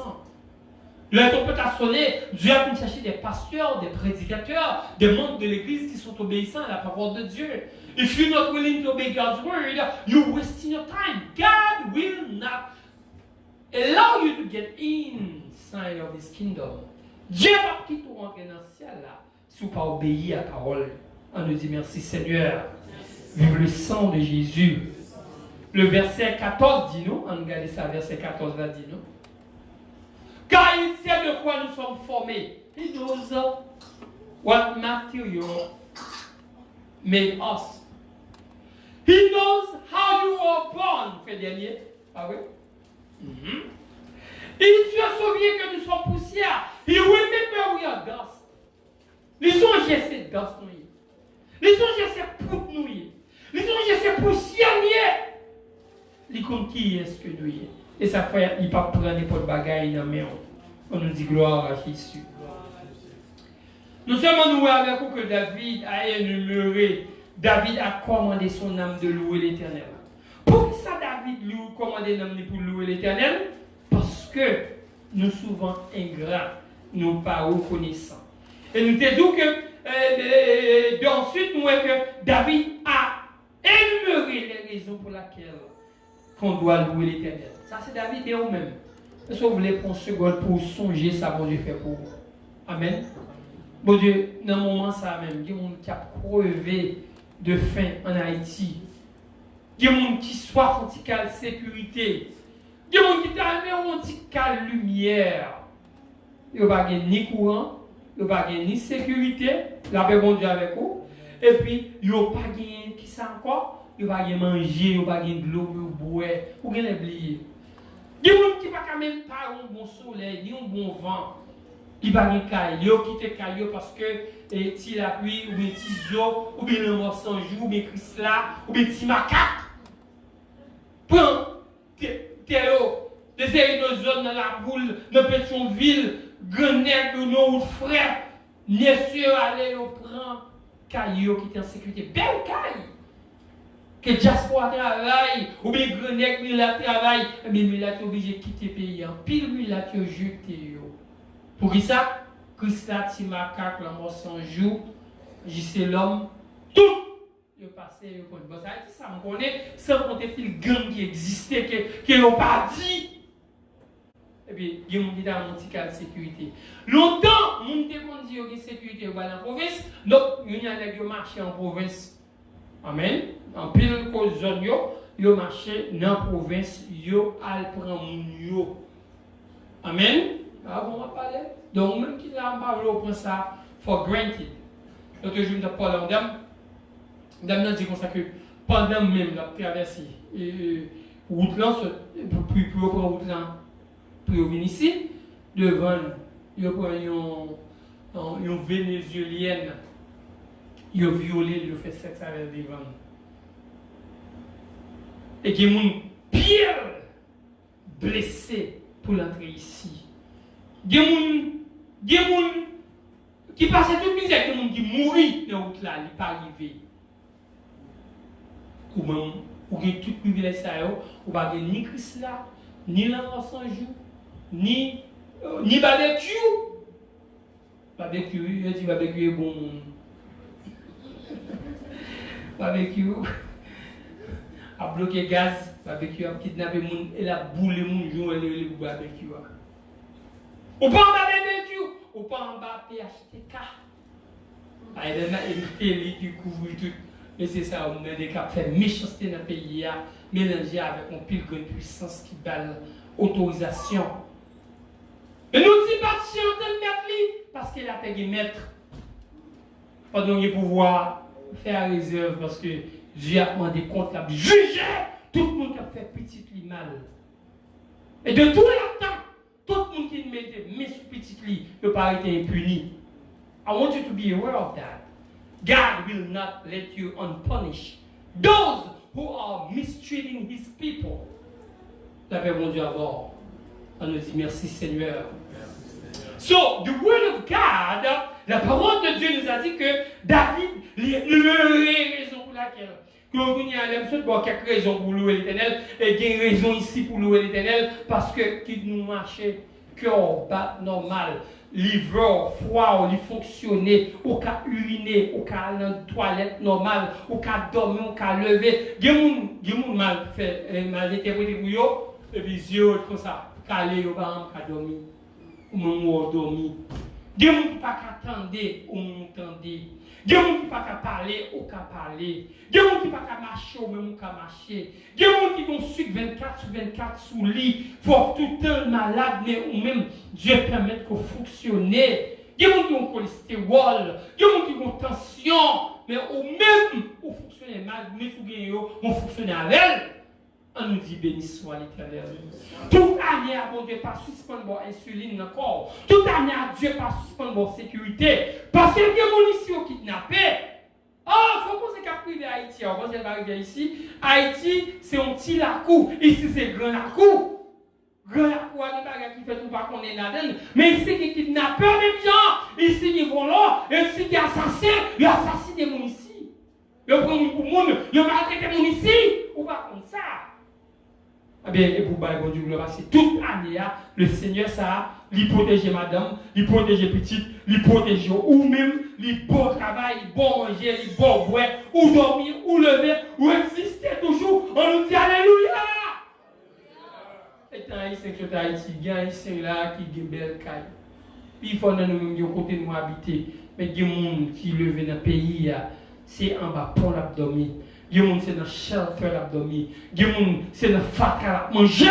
Les comportements sonnés, Dieu a venu chercher des pasteurs, des prédicateurs, des membres de l'Église qui sont obéissants à la parole de Dieu. If you're not willing to obey God's word, you're wasting your time. God will not allow you to get inside of His kingdom. Dieu va quitter tout rentrer dans le ciel là, si vous ne pas obéir à la parole. On nous dit merci Seigneur. Vive le sang de Jésus. Le verset 14 dit nous, on regarde ça, verset 14 là dit nous. Car il sait de quoi nous sommes formés. He knows what material made us. He knows how you were born, frère dernier. Ah oui? Il se souvient que nous sommes poussière. He remember we are dust. Les songes c'est dust nous. Les songes c'est poutre nous. Les songes c'est poussière nous. Les compte qui est-ce que nous y. Et ça fait il pas prendre n'importe bagaille dans main. On nous dit gloire à Jésus. Nous sommes nous avec vous que David a énuméré. David a commandé son âme de louer l'Éternel. Pour ça David lui commandé l'âme pour louer l'Éternel? Parce que nous souvent ingrats, nous pas reconnaissants. Et nous te disons que ensuite nous que David a énuméré les raisons pour lesquelles qu'on doit louer l'Éternel. Ça c'est David et vous-même. Est-ce que vous voulez prendre une seconde pour songer ça bon Dieu fait pour vous? Amen. Bon Dieu, dans le moment ça même, il y a des gens qui ont crevé de faim en Haïti. Il y a des gens qui soif anti-cale sécurité. Il y a des gens qui ont anti-cale lumière. Il n'y a pas ni courant, il n'y a pas ni sécurité. La paix bon Dieu avec vous. Et puis, il n'y a pas qui ça encore. Il n'y a pas manger, il n'y a pas de l'eau, il n'y a pas de boire. Ou bien oublier. Il y a des gens qui n'ont même pas un bon soleil, ni un bon vent. Il n'y a pas de caillou, qui te caillou parce que si la pluie, ou bien petit zo, ou bien le mort sans jour, ou bien Christ-là, ou bien petit macaque. Prends des zones dans la boule, dans Pétionville, Grenelle, de nos frères, n'est-ce allez au prendre caillou qui est en sécurité. Belle caille. que diaspora travaille, ou bien Grenec Mulat travaille, mais Mulat est obligé de quitter le pays. Pile Mulat est jeté. Pour qui ça? Christ là, Timakak, la mort sans jour, c'est l'homme, tout est passé. Bon, ça me connaît, sans compter pile gang qui existait, qui n'ont pas dit. Et puis, il y a des gens qui ont dit qu'il y a sécurité. Longtemps, les gens qui ont dit qu'il y a sécurité dans la province, donc, il y a des gens qui marchent en province. Amen. En pile de zone, ils marchent dans la province, ils prennent mon. Amen. Ah bon, on va parler. Donc, même qui n'a pas prend ça for granted. L'autre jour, je me parle en dame. Dame n'a dit comme ça que pendant même la traversée, route là, pour prendre route là, pour venir ici, devant, il prend une vénézuélienne, il a violé, il a fait sexe avec des devant. Et qui est pire blessé pour l'entrer ici. Il y a des gens qui passent toute misère, des gens qui mourent dans la route là, ils ne sont pas arrivés. Ou même, ou bien tout privilège ça, ou pas ni Christ là, ni l'enfant sans jour, ni barbecue. Barbecue, je dis barbecue est bon. Barbecue a bloqué gaz, barbecue a kidnappé les gens, et a boulé les gens, et le barbecue. Ou pas en bas barbecue, ou pas en bas PHTK. Il y a une télé qui couvre tout. Mais c'est ça, on a des cas fait méchanceté dans le pays, mélangé avec une pile de puissance qui balle autorisation. Mais nous disons pas de mettre parce qu'il a payé maître. Pendant qu'il pouvoir faire réserve parce que Dieu a demandé compte, il a jugé tout le monde qui a fait petit lit mal. Et de tout le temps, tout le monde qui mettait mis sur petit lit ne peut pas être impuni. I want you to be aware of that. God will not let you unpunished. Those who are mistreating his people. La paix, mon Dieu, avant. On nous dit merci Seigneur. So, the word of God, la parole de Dieu nous a dit que David, il y a une raison pour laquelle. Que vous n'y allez pas quelques raisons pour louer l'Éternel, et il y a une raison ici pour louer l'Éternel, parce que qui nous marchait cœur bat normal. Livreur, froid, il fonctionner, au cas uriner, au cas aller dans toilette normale, au cas dormir, au cas lever. Il y a des gens mal fait, mal interprété pour eux, et puis yeux comme ça, calé, au bas, au cas dormir, ou même au dormir. Il y a des gens qui ne peuvent pas attendre, ou m'entendre. Il y a des gens qui ne peuvent pas parler, ou qu'à parler. Il y a des gens qui ne peuvent pas marcher, ou même qu'à marcher. Il y a des gens qui vont suivre 24 sur 24 sous lit, pour tout le temps malade, mais ou même Dieu permet qu'on fonctionne. Il y a des gens qui ont cholestérol, il y a des gens qui ont tension, mais ou même, ou fonctionner mal, mais sous bien, on fonctionne avec elle. On nous dit béni soit l'Éternel. Toute année, bon Dieu, pas suspendre l'insuline encore. Toute année, Dieu, pas suspendre la sécurité. Parce qu'il y a des gens ici qui kidnappés. Oh, il faut penser qu'à priver Haïti. Alors, quand elle va arriver ici, Haïti, c'est un petit lacou. Ici, c'est grand lacou. Grand lacou, il y a des bagages qui fait tout pas qu'on est là-dedans. Mais ici, il y a des kidnappeurs, même gens. Ici, ils vont là. Et ici, il y a des assassins. Ils assassinent des gens ici. Ils prennent pour monde. Ils maltraitent des gens ici. Ou pas comme ça. Eh bien, et pour bon Dieu, c'est toute année, le Seigneur, ça, il protège madame, il protège petite, il protège ou même, il bon travail, il bon manger, il bon boire, ou dormir, ou lever, ou exister toujours. On nous dit Alléluia! Et dans Haïti, il y a un Haïtien là qui est belle caille. Puis il faut que nous côté nous habiter. Mais il y a des gens qui lèvent dans le pays, c'est en bas pour l'abdomen. Il y a des gens qui sont dans le shelter l'abdomen. Il y a des gens qui sont dans le fatra manger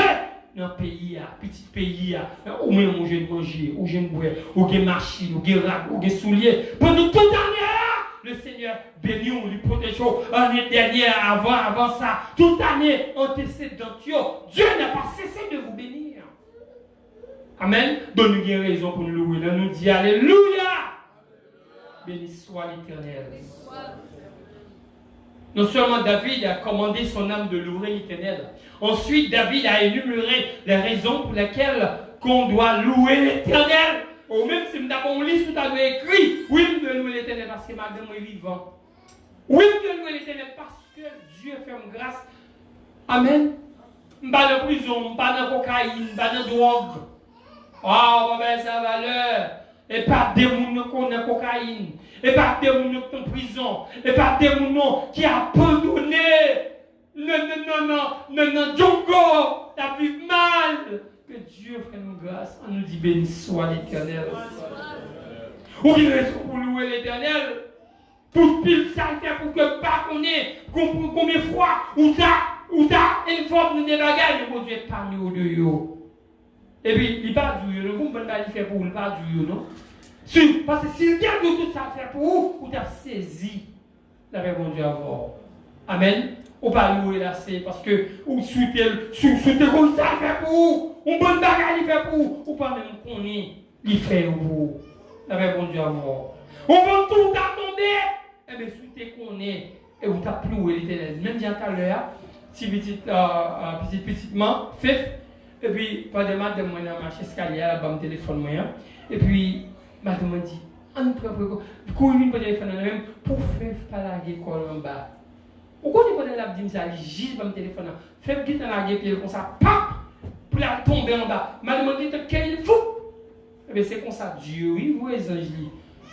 dans le pays, petit pays, ou même manger, ou j'ai boire, ou j'ai machine, ou j'ai rap, ou j'ai souliers. Pendant toute l'année, le Seigneur bénit, on lui protège. L'année dernière, avant ça, toute l'année, antécédente, Dieu n'a pas cessé de vous bénir. Amen. Donne-nous une raison pour nous louer. Là, nous dit Alléluia. Béni soit l'Éternel. Non seulement David a commandé son âme de louer l'Éternel, ensuite David a énuméré les raisons pour lesquelles qu'on doit louer l'Éternel. Ou même si nous avons lu, nous avons écrit, oui, nous devons louer l'Éternel parce que madame est vivant. Oui, nous devons louer l'Éternel parce que Dieu fait grâce. Amen. Je ne suis pas dans la prison, je ne suis pas dans la cocaïne, je ne suis pas dans la drogue. Oh, ben ça valeur. Et pas des gens qui ont la cocaïne. Et pas des gens qui sont en prison. Et pas des gens qui ont abandonné. Non, Djongo, t'as vu mal. Que Dieu fait nous grâce. On nous dit béni soit l'Éternel. Ou bien raison pour louer l'Éternel. Pour pile saleté pour que pas qu'on ait combien de fois ou t'as une forme de bagages, mais bon Dieu est parmi nous de yo. Et puis, il pas du yo, vous ne pouvez pas faire pour vous, il pas du yo, non? Parce que s'il y a tout ça à faire pour vous, vous avez saisi la bon Dieu à voir. Amen. Ou pas louer là, c'est parce que vous souhaitez comme ça à faire pour vous, un bon bagage il fait pour vous, ou pas même qu'on est, il fait pour vous. La bon Dieu à voir. On va tout à tomber. Eh bien, souhaitez qu'on est, et vous avez loué l'Éternel. Même bien tout à l'heure, petitement, fait. Et puis, pas de madame, moi, dans ma chaise escalier, là, bas, mon téléphone, moi. Et puis, madame m'a dit, on peut courir pour le téléphone, même, pour faire pas la l'école en bas. Ou quand on est là, dit, ça, il gît dans mon téléphone, fait vite dans la gueule, comme ça, pap, pour la tomber en bas. Madame m'a dit, quel est fou? Eh bien, c'est comme ça, Dieu, oui, vous, les anges,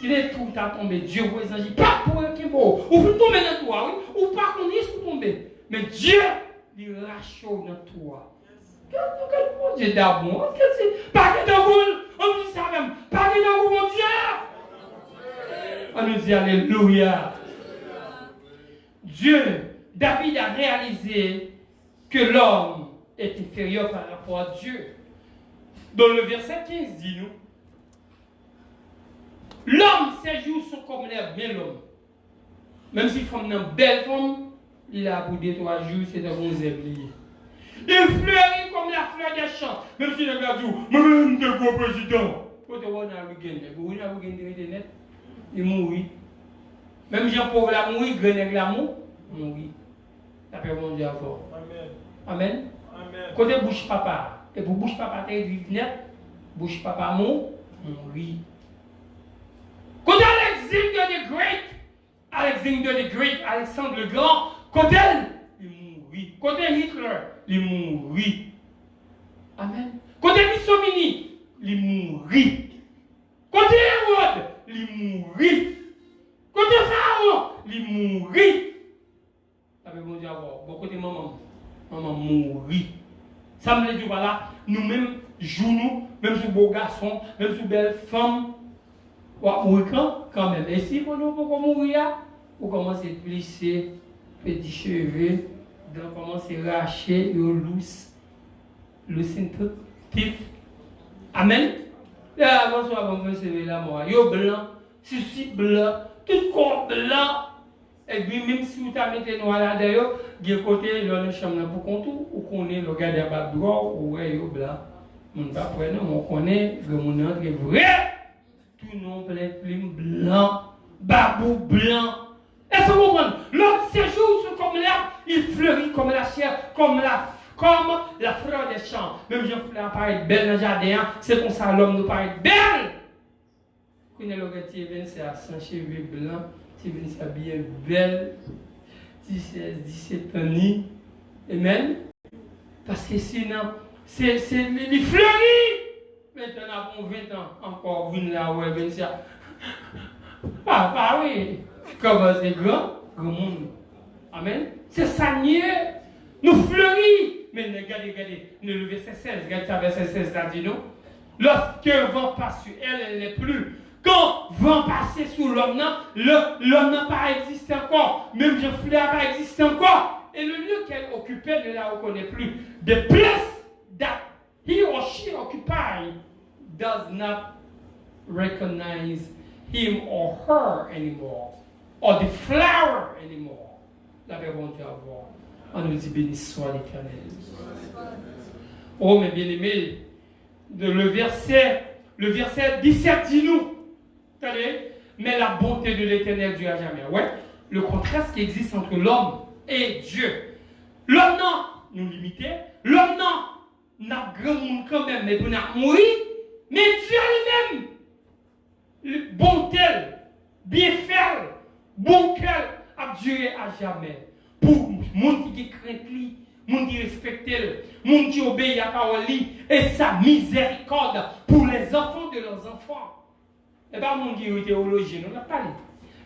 il est tout à tomber, Dieu, vous, les anges, pas pour un qui est beau. Ou vous tombez dans toi, oui, ou pas qu'on y est tomber. Mais Dieu, il rache dans toi. Quel Dieu d'abord? Pas que dans vous, on dit ça même. Pas que dans vous, mon Dieu. On nous dit Alléluia. Dieu, David a réalisé que l'homme est inférieur par rapport à Dieu. Dans le verset 15, dit-nous, l'homme, ses jours sont comme l'air, bien l'homme. Même s'il fait une belle forme, il a boudé 3 jours, c'est un bon zéblier. Il fleurit comme la fleur des champs. Même si le gars dit, moi-même, je suis président. Quand tu vois, il mourit. Même Jean-Paul l'a mouru, Grenègue l'a mouru. Ça peut bon Dieu avoir. Amen. Quand tu bouges papa, et pour bouge papa, tu es net, bouge papa mourit. Quand Alexander the Great, Alexandre le Grand, quand elle, il mourit. Quand Hitler, il mourit. Amen. Quand Mussolini, il mourit. Quand Hérode, il mourit. Quand Pharaon, il mourit. Ça veut bon dire bon côté maman mourit. Ça me dit voilà, nous-mêmes, nous, même sur beaux garçons, même sur belles femmes, on va mourir quand même. Et si on mourir, on commence à plisser, petits cheveux, on commence à racher, le tout tif. Amen. Et avant ça, on va se lever la mort. Yo blanc, ceci blanc, tout corps blanc. Et puis même si vous avez mis noir là d'ailleurs, il y a côté le chambre pour contour, ou qu'on est le gars de la droit, ou ouais yo blanc. On va prendre, on connaît que mon entre vrai. Tout nom plein plume blanc, babou blanc. Est-ce que vous comprenez? L'autre séjour sont comme l'herbe, il fleurit comme la chair, comme la fleur des champs. Même si on paraît belle dans le jardin, c'est comme ça l'homme nous paraît belle. Quand le gars c'est à 100 cheveux blancs, tu viens s'habiller belle, 16, 17 ans. Amen. Parce que sinon, c'est les fleuris. Maintenant, pour 20 ans, encore, vous là, ouais, ben ça. Ah, oui. Comment c'est grand monde. Amen. C'est ça, nous fleuris. Mais regardez, le verset 16, regardez ça, verset 16, là, dit nous. Lorsque le vent passe sur elle, elle n'est plus. Quand le vent passe sur l'homme, l'homme n'a pas existé encore. Même Jean Fleur n'a pas existé encore. Et le lieu qu'elle occupait ne la reconnaît plus. The place that he or she occupied does not recognize him or her anymore, or the flower anymore. La bon Dieu à voir. On nous dit béni soit l'Éternel. Oh, mes bien-aimés, le verset 17 dit-nous, attendez, mais la bonté de l'Éternel Dieu à jamais. Ouais, le contraste qui existe entre l'homme et Dieu. L'homme non, nous limiter. L'homme non, n'a grand monde quand même, mais pour nous mourir. Mais Dieu lui-même, bon tel, bien fait, bon cœur, a duré à jamais. Pour monde qui craint lui, monde qui respecte lui, monde qui obéit à la parole lui, et sa miséricorde pour les enfants de leurs enfants. Et pas monde qui est théologien, on n'a pas parlé.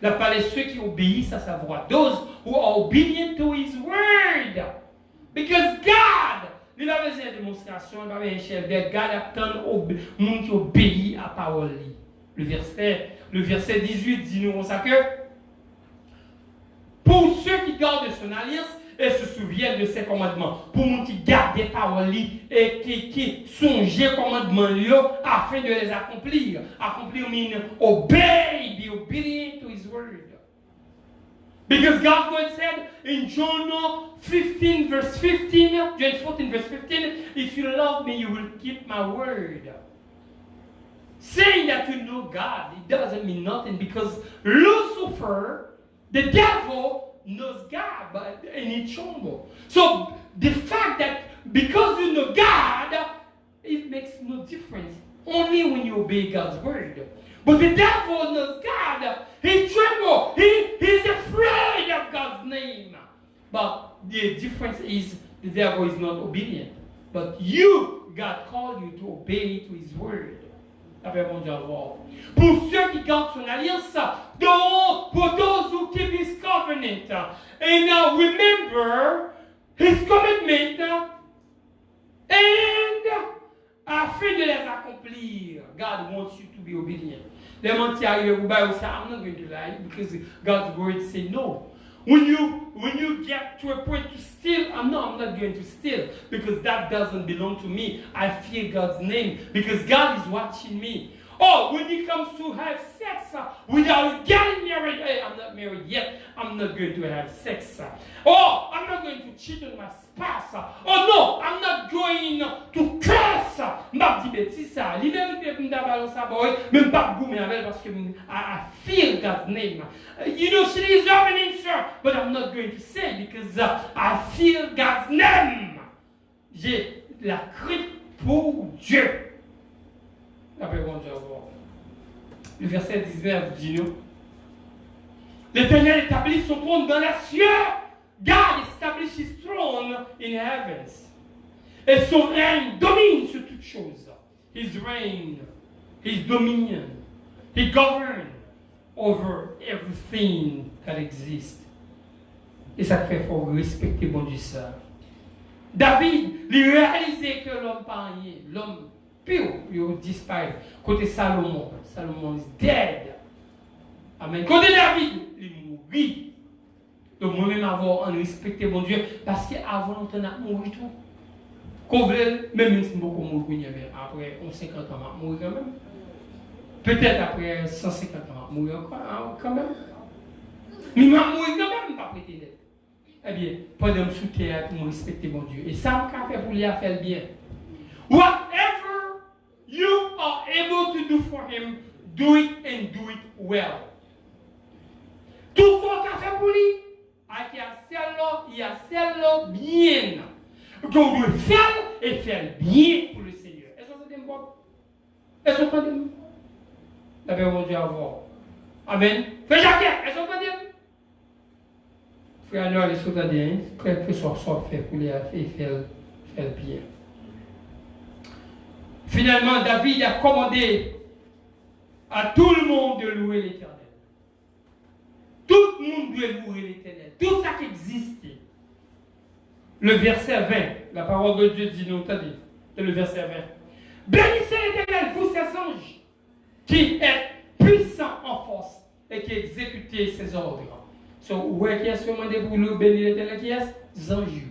On a parlé de ceux qui obéissent à sa voix. Those who are obedient to his word. Because God, il n'a pas besoin de démonstration, il n'a pas besoin de chef. God attend le monde qui obéit à la parole. Le verset 18 dit nous ça que pour ceux qui gardent son alliance et se souviennent de ses commandements, pour ceux qui gardent les paroles et qui songent les commandements afin de les accomplir. Accomplir means obey, be obedient to his word. Because God's word said in John 15 verse 15, John 14 verse 15, if you love me, you will keep my word. Saying that you know God, it doesn't mean nothing because Lucifer, the devil, knows God, but in each humble. So the fact that because you know God, it makes no difference. Only when you obey God's word. But the devil knows God. He trembles. He's afraid of God's name. But the difference is the devil is not obedient. But you, God called you to obey to his word. Pour ceux qui gardent son alliance, for those who keep his covenant, and remember his commitment, and afin de les accomplir, God wants you to be obedient. Les mentir arrivent, vous baillez aussi, I'm not going to lie, because God's word say no. When you get to a point to steal, I'm not going to steal because that doesn't belong to me. I fear God's name because God is watching me. Oh, when it comes to have sex without getting married, hey, I'm not married yet. I'm not going to have sex. Oh, I'm not going to cheat on my spouse. Oh no, I'm not going to curse. M'a dit bêtise ça. Liberté pour m'dabalon ça boy, même pas goumer avec parce que I feel God's name. You know, she deserves an answer, but I'm not going to say because I feel God's name. J'ai la crainte pour Dieu. Le verset 19 dit nous. L'Éternel établit son trône dans les cieux. God established his throne in heavens. Et son règne domine sur toutes choses. His reign, his dominion. He governs over everything that exists. Et ça fait faut respecter bon Dieu ça. David, il réalisait que l'homme pas rien, l'homme pur, il disparaît. Côté Salomon is dead. Amen. Côté David, il mourit. Donc moi-même avoir un respecté mon Dieu parce qu'avant on a mouru tout. Qu'on même si beaucoup mourir après 50 ans mourir quand même. Peut-être après 150 ans mourir quand même. Mais mourir quand même pas prêter net. Eh bien, pendant me sous terre pour me respecter mon Dieu. Et ça m'a fait pour lui faire le bien. Whatever you are able to do for him, do it and do it well. Tout ce qu'on fait pour lui, il y a celle bien. Qu'on doit faire et faire bien pour le Seigneur. Est-ce que vous entendez moi? Est-ce que vous entendez? D'abord, mon Dieu, à voir. Amen. Frère Jacques, est-ce que vous entendez? Frère Noël, est-ce que vous entendez? Que ce soit fait pour les faire bien. Finalement, David a commandé à tout le monde de louer l'Éternel. Tout le monde doit louer l'Éternel. Tout ça qui existe. Le verset 20, la parole de Dieu dit, nous entendez, c'est le verset 20. Bénissez l'Éternel, vous ses anges, qui est puissant en force et qui exécute ses ordres. So, où est-ce que demandé pour nous bénir l'Éternel qui est? Les anges.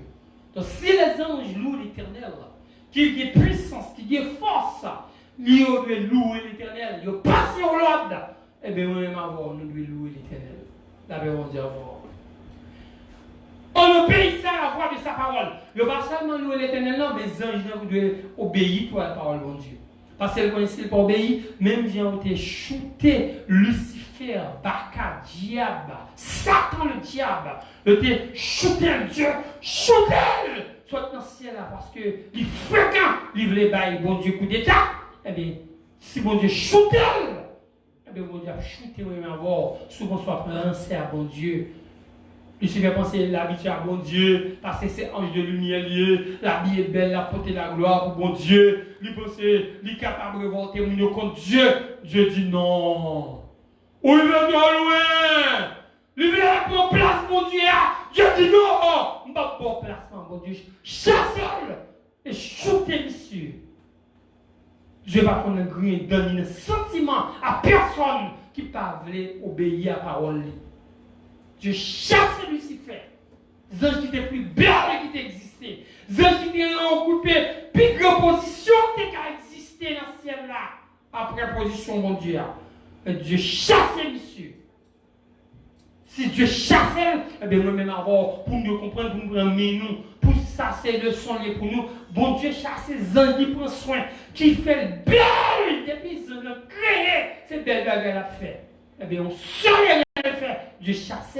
Donc, si les anges louent l'Éternel, qui est puissance, qui est force, ils doivent louer l'Éternel, ils passent au l'ordre. Eh bien, nous devons louer l'Éternel. Là, on dit avoir. On obéit à la voix de sa parole. Le pas seulement louer l'Éternel, non, mais les anges doivent obéir à la parole de Dieu. Parce que quand ils n'ont pas obéi, même si on été shooté, Lucifer, Baka, diable, Satan le diable, il était shooté Dieu, shooté, soit dans le ciel là, parce que les fréquents, ils voulaient bailler bon Dieu coup d'état, eh bien, si bon Dieu shooté, eh bien, bon Dieu a shooté, oui, mais avoir, souvent soit lancé à bon Dieu. Lucifer pensait l'habitude à bon Dieu, parce que c'est ange de lumière lié, la vie est belle, la portée la gloire pour bon Dieu. Lui pensait, lui capable de revolter contre Dieu. Dieu dit non. Où il veut trop loin. Lui veut prendre place, mon Dieu. Dieu dit non. Je ne vais pas prendre place, mon Dieu. Chassez-le et shootez monsieur. Dieu va prendre un grain, donner un sentiment à personne qui ne veut pas obéir à la parole. Dieu chasse Lucifer. Les anges qui étaient plus belles qui existaient. Les anges qui étaient occupé plus grande position qui existé dans ce ciel-là. Après position, mon Dieu. Dieu chasse monsieur. Si Dieu chasse, eh bien, nous-mêmes, pour nous comprendre, pour nous prendre nous, pour ça, c'est le son pour nous. Bon Dieu chasse les anges, qui prend soin, qui fait belle. Depuis qu'ils ont créé, c'est belle bagarre à faire. Eh bien, on sait rien à faire. Dieu chasse.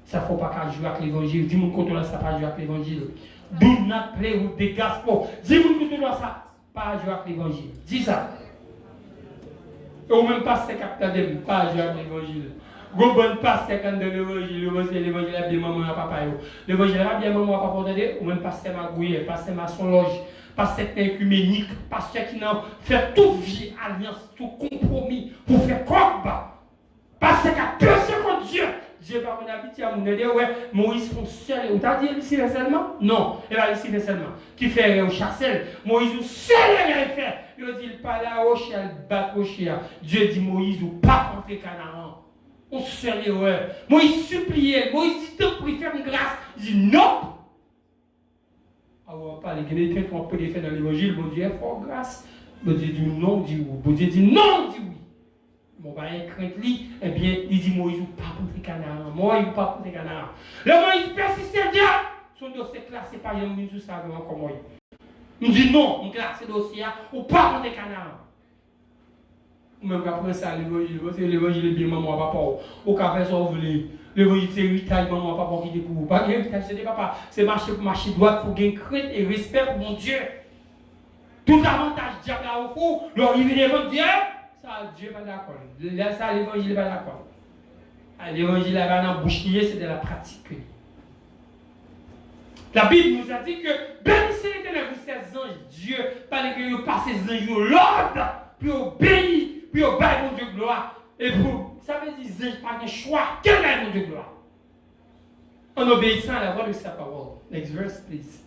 Ça ne faut pas qu'à jouer avec l'évangile. Dis-moi qu'on ne ça pas jouer avec l'évangile. Do not play with the gospel. Dis-moi qu'on ne ça pas jouer avec l'évangile. Dis ça. Ou même pas c'est capteur de pas jouer avec l'évangile. Go bon pasteur quand de l'évangile, l'évangile a bien maman et papa. L'évangile a bien maman et papa, ou même pasteur Magouille, pasteur Masson Loge, pasteur écuménique, pasteur qui n'a fait toute vie, alliance, tout compromis pour faire combat. Pasteur qui a péché contre Dieu. Dieu va mon habitude à mon aider, ouais, Moïse font seul. Ou t'as dit ici seulement? Non, elle va ici seulement. Qui fait au chassel? Moïse ou seul rien fait. Il dit il parle à Oshia, il bat Oshia. Dieu dit Moïse ou pas rentrer Canaan. On se fait l'erreur. Moïse suppliait, Moïse dit te prie, fais une grâce. Il dit non. Alors on parle de quelqu'un qu'on peut les faire dans l'évangile, bon Dieu est fort grâce. Bon Dieu dit non, dit oui. Bon Dieu dit non, dit oui. Mon père crainte lui, eh bien, il dit Moïse ou pas pour les canards. Moïse ou pas pour les canards. Le Moïse persiste bien. Son dossier classé par les Moïse, tout ça, comme Moïse. Il dit non, on classe ce dossier ou pas pour les canards. Même après ça, l'évangile, parce que l'évangile est bien maman, papa. Au café, ça, vous voulez. L'évangile, c'est héritage, maman, papa, qui est pour vous. Pas héritage, c'est des papas. C'est marcher droit pour gagner crainte et respect pour mon Dieu. Tout avantage, diable là au fond, l'arrivée de Dieu. Ça, Dieu n'est pas d'accord. Là, ça, l'évangile n'est pas d'accord. L'évangile n'est pas dans la bouche, c'est de la pratique. La Bible nous a dit que bénissez l'Éternel pour ses anges. Dieu, parce que vous passez ses anges l'ordre, puis obéir, puis obéir mon Dieu gloire. Et pour, ça veut dire que anges pas de choix, quel est mon Dieu gloire? En obéissant à la voix de sa parole. Next verse, please.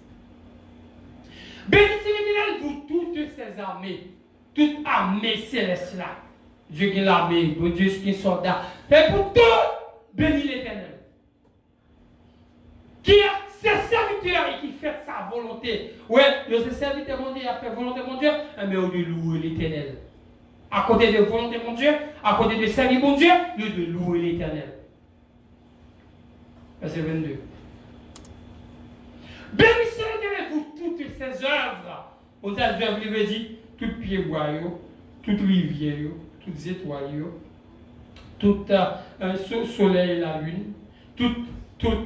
Bénissez l'Éternel pour toutes ses armées. Toute armée céleste là. Dieu qui est l'armée, Dieu qui est soldat. Et pour tout, bénis l'Éternel. Qui est ses serviteurs et qui fait sa volonté. Ouais, ses serviteurs, mon Dieu, il a fait volonté, mon Dieu, mais on doit louer l'Éternel. À côté de volonté, mon Dieu, à côté de servir, mon Dieu, nous devons louer l'Éternel. Verset 22. Bénissez l'Éternel pour toutes ses œuvres. Aux œuvres, il veut dire, tout pied bois, toute rivière, toutes étoiles, tout soleil et la lune, tout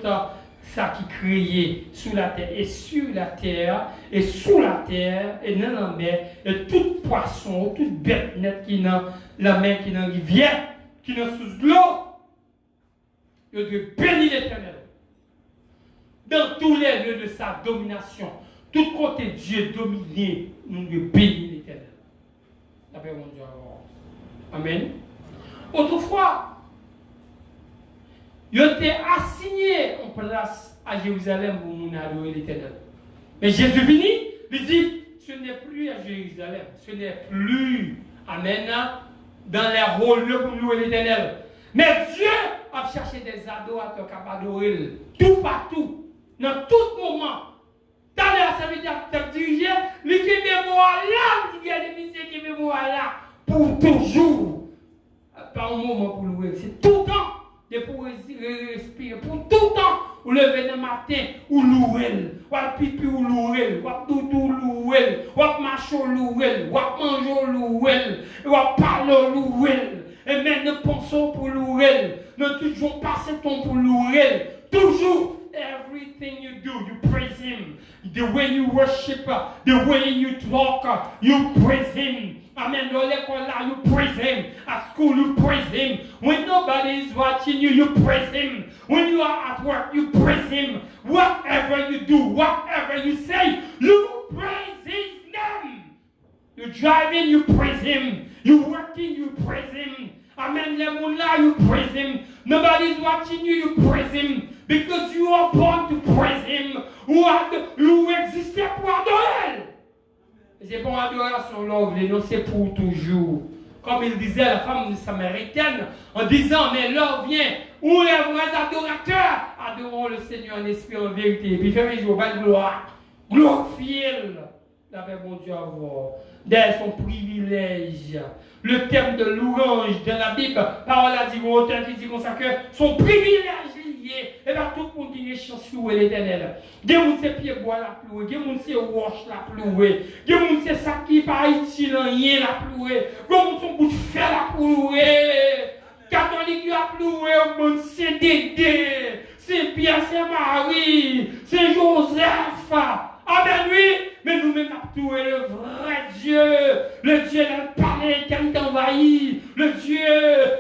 ça qui créé sous la terre et sur la terre et sous la terre et dans la mer et tout poisson, toute bête nette qui est dans la mer, qui est dans la rivière, qui est sous l'eau, il doit bénir l'Éternel. Dans tous les lieux de sa domination, tout côté Dieu dominé, nous devons bénir l'Éternel. D'après mon Dieu. Amen. Autrefois, il était assigné en place à Jérusalem pour nous adorer l'Éternel. Mais Jésus venu, il dit, ce n'est plus à Jérusalem, ce n'est plus, amen, dans les rôles pour louer l'Éternel. Mais Dieu a cherché des adorateurs capables d'adorer tout partout, dans tout moment. Dans la ça veut dire que tu dirigé, lui qui est moi là, qui a des misères qui est moi là, pour toujours. Pas un moment pour louer, c'est tout le temps. Et pour respirer, pour tout le temps, ou lever le matin, ou louer, ou pipi ou louer, ou doudou louer, ou marcher louer, ou manger louer, ou parler louer. Et même nous pensons pour louer, nous toujours passer ton pour louer, toujours. Everything you do, you praise Him. The way you worship, the way you talk, you praise Him. Amen. Dans l'école là, you praise him. At school, you praise him. When nobody is watching you, you praise him. When you are at work, you praise him. Whatever you do, whatever you say, you praise his name. You driving, you praise him. You working, you praise him. Amen. Les gens là, you praise him. Nobody is watching you, you praise him. Because you are born to praise him. Vous existez pour adorer. C'est pour adoration, non, c'est pour toujours. Comme il disait la femme samaritaine, en disant, mais l'heure vient où les vrais adorateurs adoreront le Seigneur en esprit en vérité. Et puis, fait un jour, pas de gloire. Glorifiez-le. Avec mon Dieu à voir. Dès son privilège. Le terme de louange dans la Bible, parole a dit, auteur qui dit comme ça que son privilège lié, et bien tout le monde dit chance louer l'éternel. Il y a des gens qui pieds bois la plouer, il y a des gens qui wash la plouer, il y a des gens qui ça qui par Haïti rien la plouer, il y a des gens qui bout de fer la plouer. Catholique a ploué au monde c'est Dédé, c'est Pierre, c'est Marie, c'est Joseph. Amen, oui, mais nous-mêmes avons trouvé le vrai Dieu, le Dieu dans le palais qui a envahi, le Dieu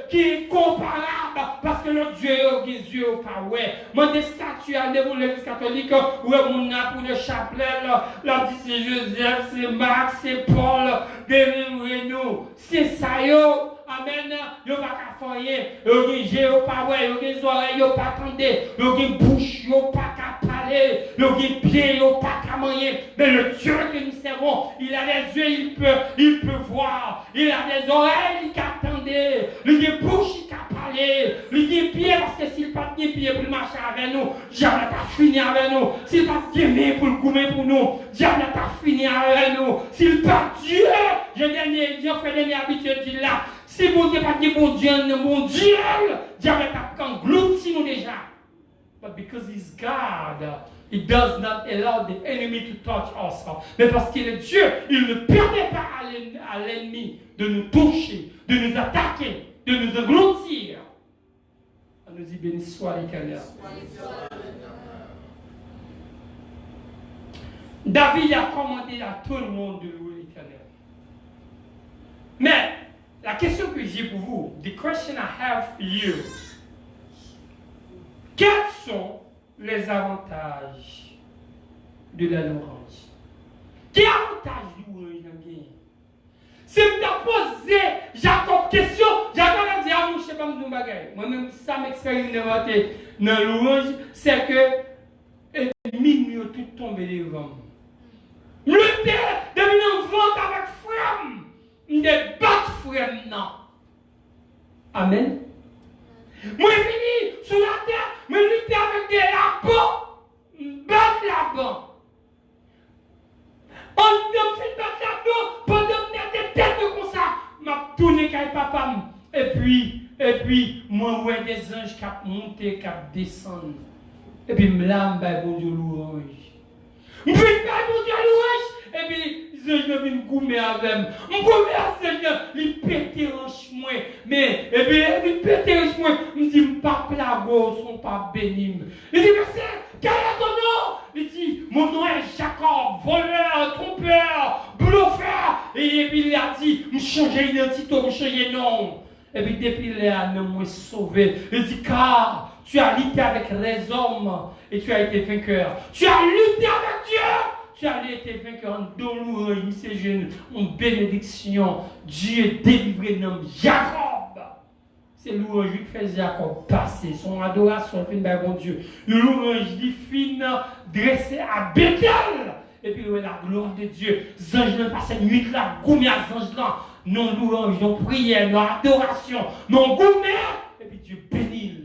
qui est comparable, parce que le Dieu est Dieu au pas ouais. Moi, des statues à devant l'église catholique, où on a pour le chapelet, là, dit c'est Joseph, c'est Marc, c'est Paul, Renaud, c'est ça, yo. Amen, yo pas qu'à faire, yo gen yo pas ouais, yo gen oreilles yo pas tendre, yo gen bouche yo pas qu'à parler, yo gen pied yo pas qu'à manger, mais le Dieu que nous servons, il a les yeux, il peut voir, il a des oreilles il qu'attendre, il a bouche il qu'à parler, il a pied parce que s'il pas de pied pour marcher avec nous, jamais t'as fini avec nous, s'il pas de main pour le goumer pour nous, jamais t'as fini avec nous, s'il pas Dieu, j'ai fait dernier habitude de là. Si vous n'avez pas dit bon Dieu, Dieu va engloutir nous déjà. But because he's God, he does not allow the enemy to touch us. Mais parce qu'il est Dieu, il ne permet pas à l'ennemi de nous toucher, de nous attaquer, de nous engloutir. On nous dit béni soit l'Éternel. David a commandé à tout le monde de louer l'Éternel. Mais la question que j'ai pour vous, the question I have for you, quels sont les avantages de la louange? Quel avantage de louange dans le Si je me posé Jacob question, Jacob a dit à moi, je ne sais pas me dire moi-même, ça m'expérimente dans la louange, c'est que l'ennemi a tout tombé devant. Le père devient en vente avec frère. Ne battre frère non. Amen. Moi fini sur la terre, me lutter avec des lapins, battre là-bas. On me fait battre là-bas, pendant que des têtes comme ça, m'a tourné avec papa. Et puis, moi ouais des anges qui montent, qui descendent. Et puis, m'lame, bon Dieu louange. M'pouille pas bon Dieu louange. Et puis, Seigneur vient goumer avec moi. Je gomme à Seigneur, il pète en moi. Mais, et puis, il pète en moi. Il dit, pas plago, sont pas bénis. Il dit, mais quel est ton nom? Il dit, mon nom est Jacob, voleur, trompeur, bluffeur. Et puis, il a dit, je change d'identité, je change de nom. Et puis, depuis là, nous m'a sauvé. Il dit, car tu as lutté avec les hommes et tu as été vainqueur. Tu as lutté avec Dieu. Tu as été vainqueur en douloureux, ces jeunes, en bénédiction. Dieu délivré nom Jacob. C'est louange qui fait Jacob passer. Son adoration fin de bon Dieu. Le louange dit fin dressé à Bethel. Et puis la gloire de Dieu. Les anges n'ont passé une nuit là, combien d'anges là. Non louange, non prière, non adoration, non gourmet. Et puis Dieu bénit.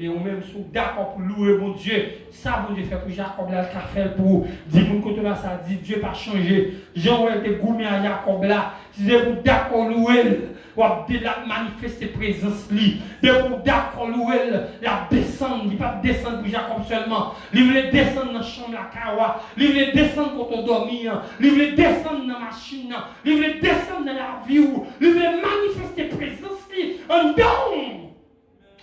Et on même sont d'accord pour louer mon Dieu. Ça, bon Dieu fait pour Jacob là, le fait pour dire mon côté là, ça dit Dieu pas changé. Jean était gourmet à Jacob là. Si vous d'accord louer, ou la manifester présence li. De vous d'accord louer, la descendre, il pas descendre pour Jacob seulement. Il voulait descendre dans la chambre la kawa. Il voulait descendre pour te dormir. Il voulait descendre dans la machine. Il voulait descendre dans la vie. Il voulait manifester présence li en don.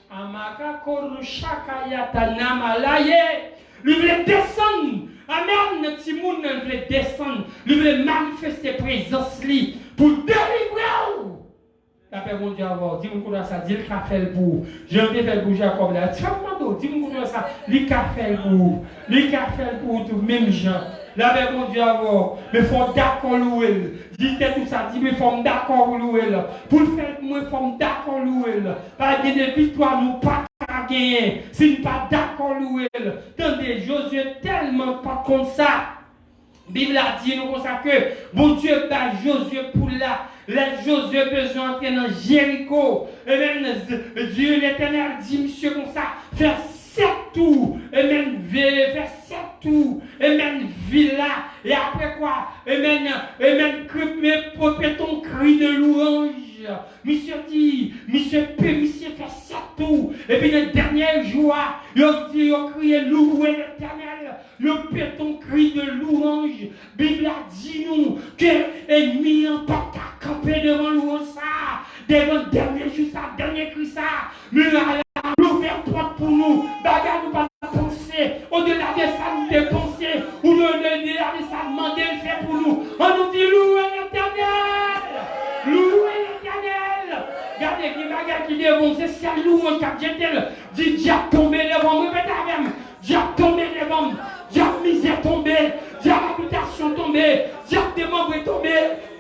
Amaka korushaka yatanama laye. Il voulait descendre. Amen. Notre monde voulait descendre. Il voulait manifester présence li pour délivrer. La paix, mon Dieu, avant, dis-moi ça, dis le café pour. Je vais faire pour Jacob là. Dis-moi ça, le café pour. Le café pour tout, même gens. La paix, mon Dieu, avant, mais il faut d'accord louer. Dis tout ça, dis, mais il faut d'accord louer. Pour le faire, moi, il faut d'accord louer. Pas de victoire, nous pas gagner. Si nous pas d'accord louer. Attendez, Josué tellement pas comme ça. Bible a dit nous comme ça que bon Dieu bat Josué pour là. Les Josué besoin d'entrer dans Jéricho. Et même Dieu l'éternel dit monsieur comme ça, faire 7 tours. Et même faire 7 tours. Et même villa. Et après quoi? Et même popper ton cri de louange. Monsieur dit, monsieur fait 7 tours. Et puis le dernier jour, il dit, il crié louer l'éternel. Le péton cri de louange. Bible a dit nous que l'ennemi n'a pas qu'à camper devant louange ça. Devant le dernier jour ça, dernier cri ça. Mais l'ouvert porte pour nous. Bagarre nous pas penser. Au-delà de ça, nous dépenser. Ou au-delà de ça, demander le faire pour nous. On nous dit louer l'éternel. Louer l'éternel. Regardez qui bagarre qui devant, c'est ça louange qui a jeté. Dit Dieu tombé devant, répétez avec moi. Dieu tombé devant. Dieu misère tombé, Dieu habitation tombé, Dieu démembré tombé,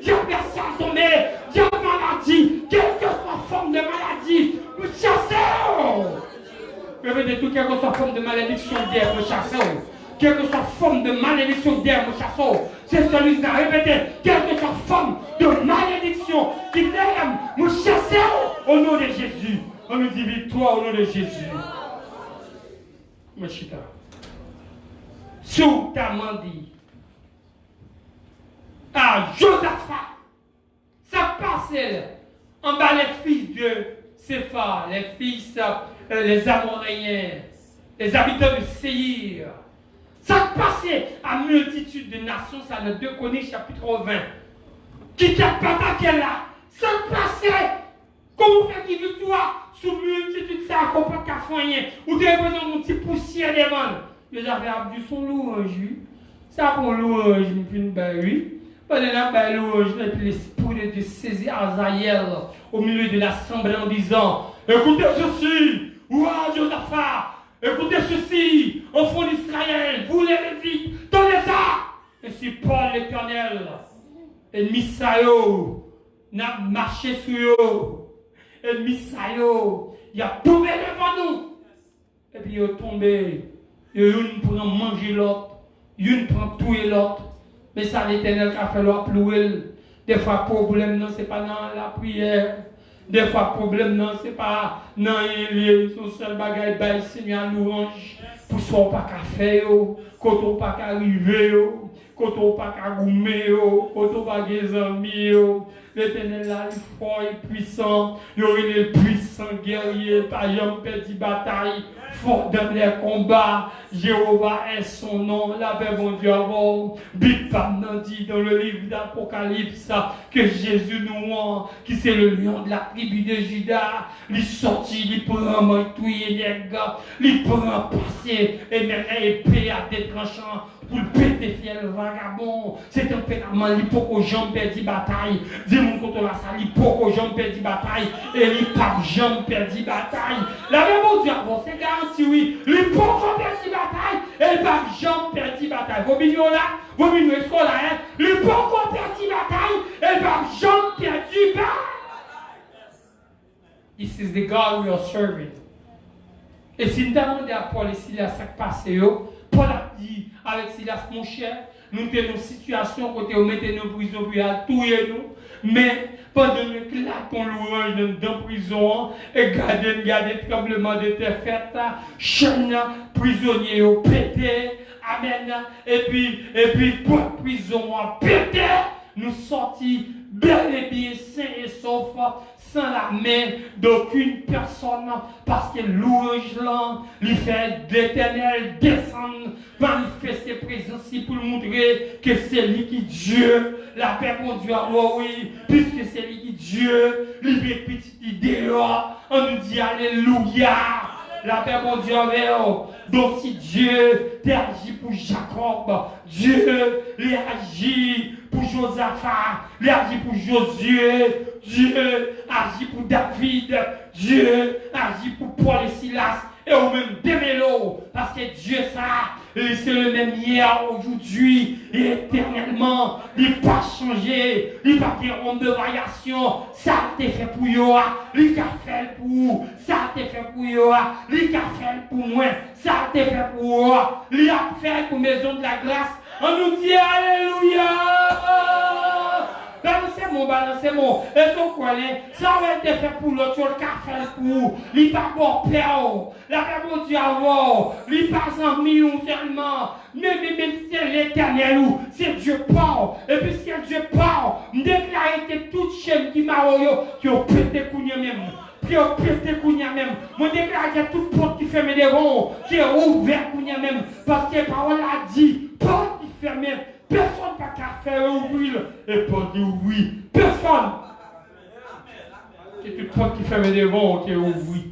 Dieu personne tombé, Dieu maladie, quelle que soit forme de maladie, nous chassons. Répétez tout, quelle que soit forme de malédiction d'air, nous chassons. Quelle que soit forme de malédiction d'air, nous chassons. C'est celui-là, répétez, quelle que soit forme de malédiction qui l'aime, nous chassons au nom de Jésus. On nous dit victoire au nom de Jésus. Machita. Sous ta mandi à Josaphat, ça passait en bas les fils de Séphar, les fils, les Amoréens, les habitants de Séir. Ça passait à multitude de nations, ça dans 2 Chroniques chapitre 20. Qui t'a pas qu'elle là, ça passait. Comment faire qui victoire sous multitude ça, qu'on peut qu'à foyer, ou des besoin d'un petit poussière devant. Ils avaient abdu son louange, ça pour louange, puis une baille, pas de la baille louange, et puis l'esprit de saisir Azaël au milieu de l'assemblée en disant, écoutez ceci, ouah Josaphat, écoutez ceci, enfants d'Israël, vous les Lévites, donnez ça, ainsi Paul l'Éternel, ennemi ça yo, n'a marché sur yo, ennemi ça yo, il a tombé devant nous, et puis il est tombé. Une prend manger l'autre, une prend tuer l'autre. Mais ça, l'Éternel qui a fait l'autre louer. Des fois, le problème, non, ce n'est pas dans la prière. Des fois, le problème, non, ce n'est pas dans son seul bagage, le Seigneur louange. Pour ce qu'on n'a pas faire, quand on n'a pas arriver, quand on n'a pas goumer, quand on n'a pas des amis. L'Éternel là, il est fort et puissant. Il est le puissant guerrier, pas jamais perdu bataille. Fort dans les combats, Jéhovah est son nom, la paix mon Dieu avant. Big Pam dit dans le livre d'Apocalypse que Jésus nous rend, qui c'est le lion de la tribu de Judas, il sortit, il prend tuer les gars, il prend passer et même épée à des tranchants pour le péter fiel vagabond. C'est un pénament, il faut que j'en perdis bataille. Dis-moi quand on a ça, il faut que j'en perdis bataille et il pas j'en perdis bataille. La paix mon Dieu avant, c'est garanti oui, il faut qu'on perdit bataille et il pas j'en perdis bataille. Vos millions là, vos millions scolaires, il faut qu'on perdit bataille et il pas j'en perdis bataille. This is the God we are serving. Et si nous demandons à Paul et Silas ce qui passe, Paul a dit avec Silas, mon cher, nous sommes dans une situation où on met nos prisons pour tuer nous. Mais pendant que là, ton louange dans la prison, et garder le tremblement de tes fêtes, chaîne prisonnier au pété, amen. Et puis, pour prison pété, nous sortis bel et bien sains et saufs, sans la main d'aucune personne, parce que louange là, lui fait l'Éternel descendre, manifester présence pour montrer que c'est lui qui Dieu, la paix pour Dieu, oui, puisque c'est lui qui Dieu, lui petit idée, on nous dit Alléluia. La paix, mon Dieu, avec eux. Donc, si Dieu agit pour Jacob, Dieu agit pour Josaphat, il agit pour Josué, Dieu agit pour David, Dieu agit pour Paul et Silas, et au même démêlo, parce que Dieu, ça, c'est le même hier, aujourd'hui, et éternellement, il n'a pas changé, il n'a pas de de variation, ça a été fait pour yo, il a fait pour, ça a été fait pour yo, il a fait pour moi, ça a été fait pour moi, il a fait pour Maison de la Grâce. On nous dit Alléluia! Balancez-moi. Et son collègue, ça va être fait pour l'autre, le café pour. Il pas bon père. La paix bon Dieu avant. Il pas en millions seulement. Même si c'est l'éternel ou c'est Dieu parle. Et puis si Dieu parle, me déclare que toute chaîne qui m'a qui ont pété kounya même. Qui ont pété kounya même. Me déclare que toute porte qui ferme devant, qui est ouverte kounya même. Parce que la parole a dit, porte qui ferme. Personne n'a qu'à faire ouvrir et pas dire oui. Personne. Que toute porte qui ferme devant, qui est ouvrir.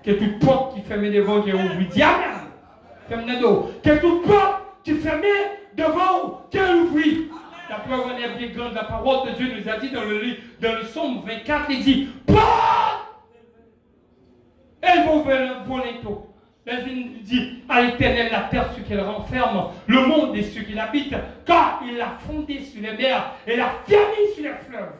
Que toute porte qui ferme devant, qui est ouvrir. Diable. Que toute porte qui ferme devant, qui est ouvrir. La preuve en est bien grande. La parole de Dieu nous a dit dans le psaume 24, il dit, porte. Elles vont voler tôt. Il dit à l'Éternel la terre, ce qu'elle renferme, le monde et ceux qui l'habitent, car il l'a fondé sur les mers et l'a fermé sur les fleuves.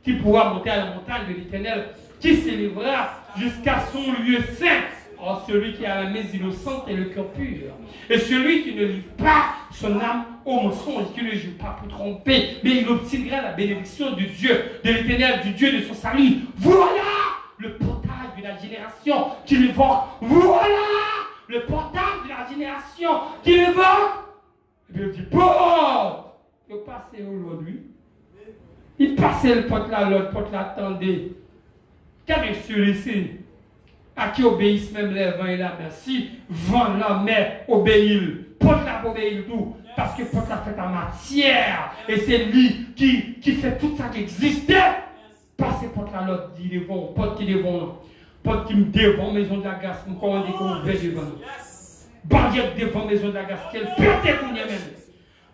Qui pourra monter à la montagne de l'Éternel, qui s'élèvera jusqu'à son lieu saint. Or, celui qui a la main innocente et le cœur pur, et celui qui ne livre pas son âme au mensonge, qui ne joue pas pour tromper, mais il obtiendra la bénédiction de Dieu, de l'Éternel, du Dieu de son salut. Voilà le portail de la génération qui l'évoque. Voilà le portail de la génération qui l'évoque. Et puis il dit, bon, il passait aujourd'hui. Il passait le porte là, l'autre porte là, attendez. Qu'avec celui-ci, à qui obéissent même les vents et la mer. Si vent la mer obéit, porte là obéit tout. Parce que porte là fait en matière. Et c'est lui qui fait tout ça qui existait. Passez porte là, l'autre dit devant, porte qui devant. Porte qui me devant Maison de la Grâce, nous commandons qu'on veut devant nous. Barrière devant Maison de la Grâce, qu'elle pète qu'on y a même.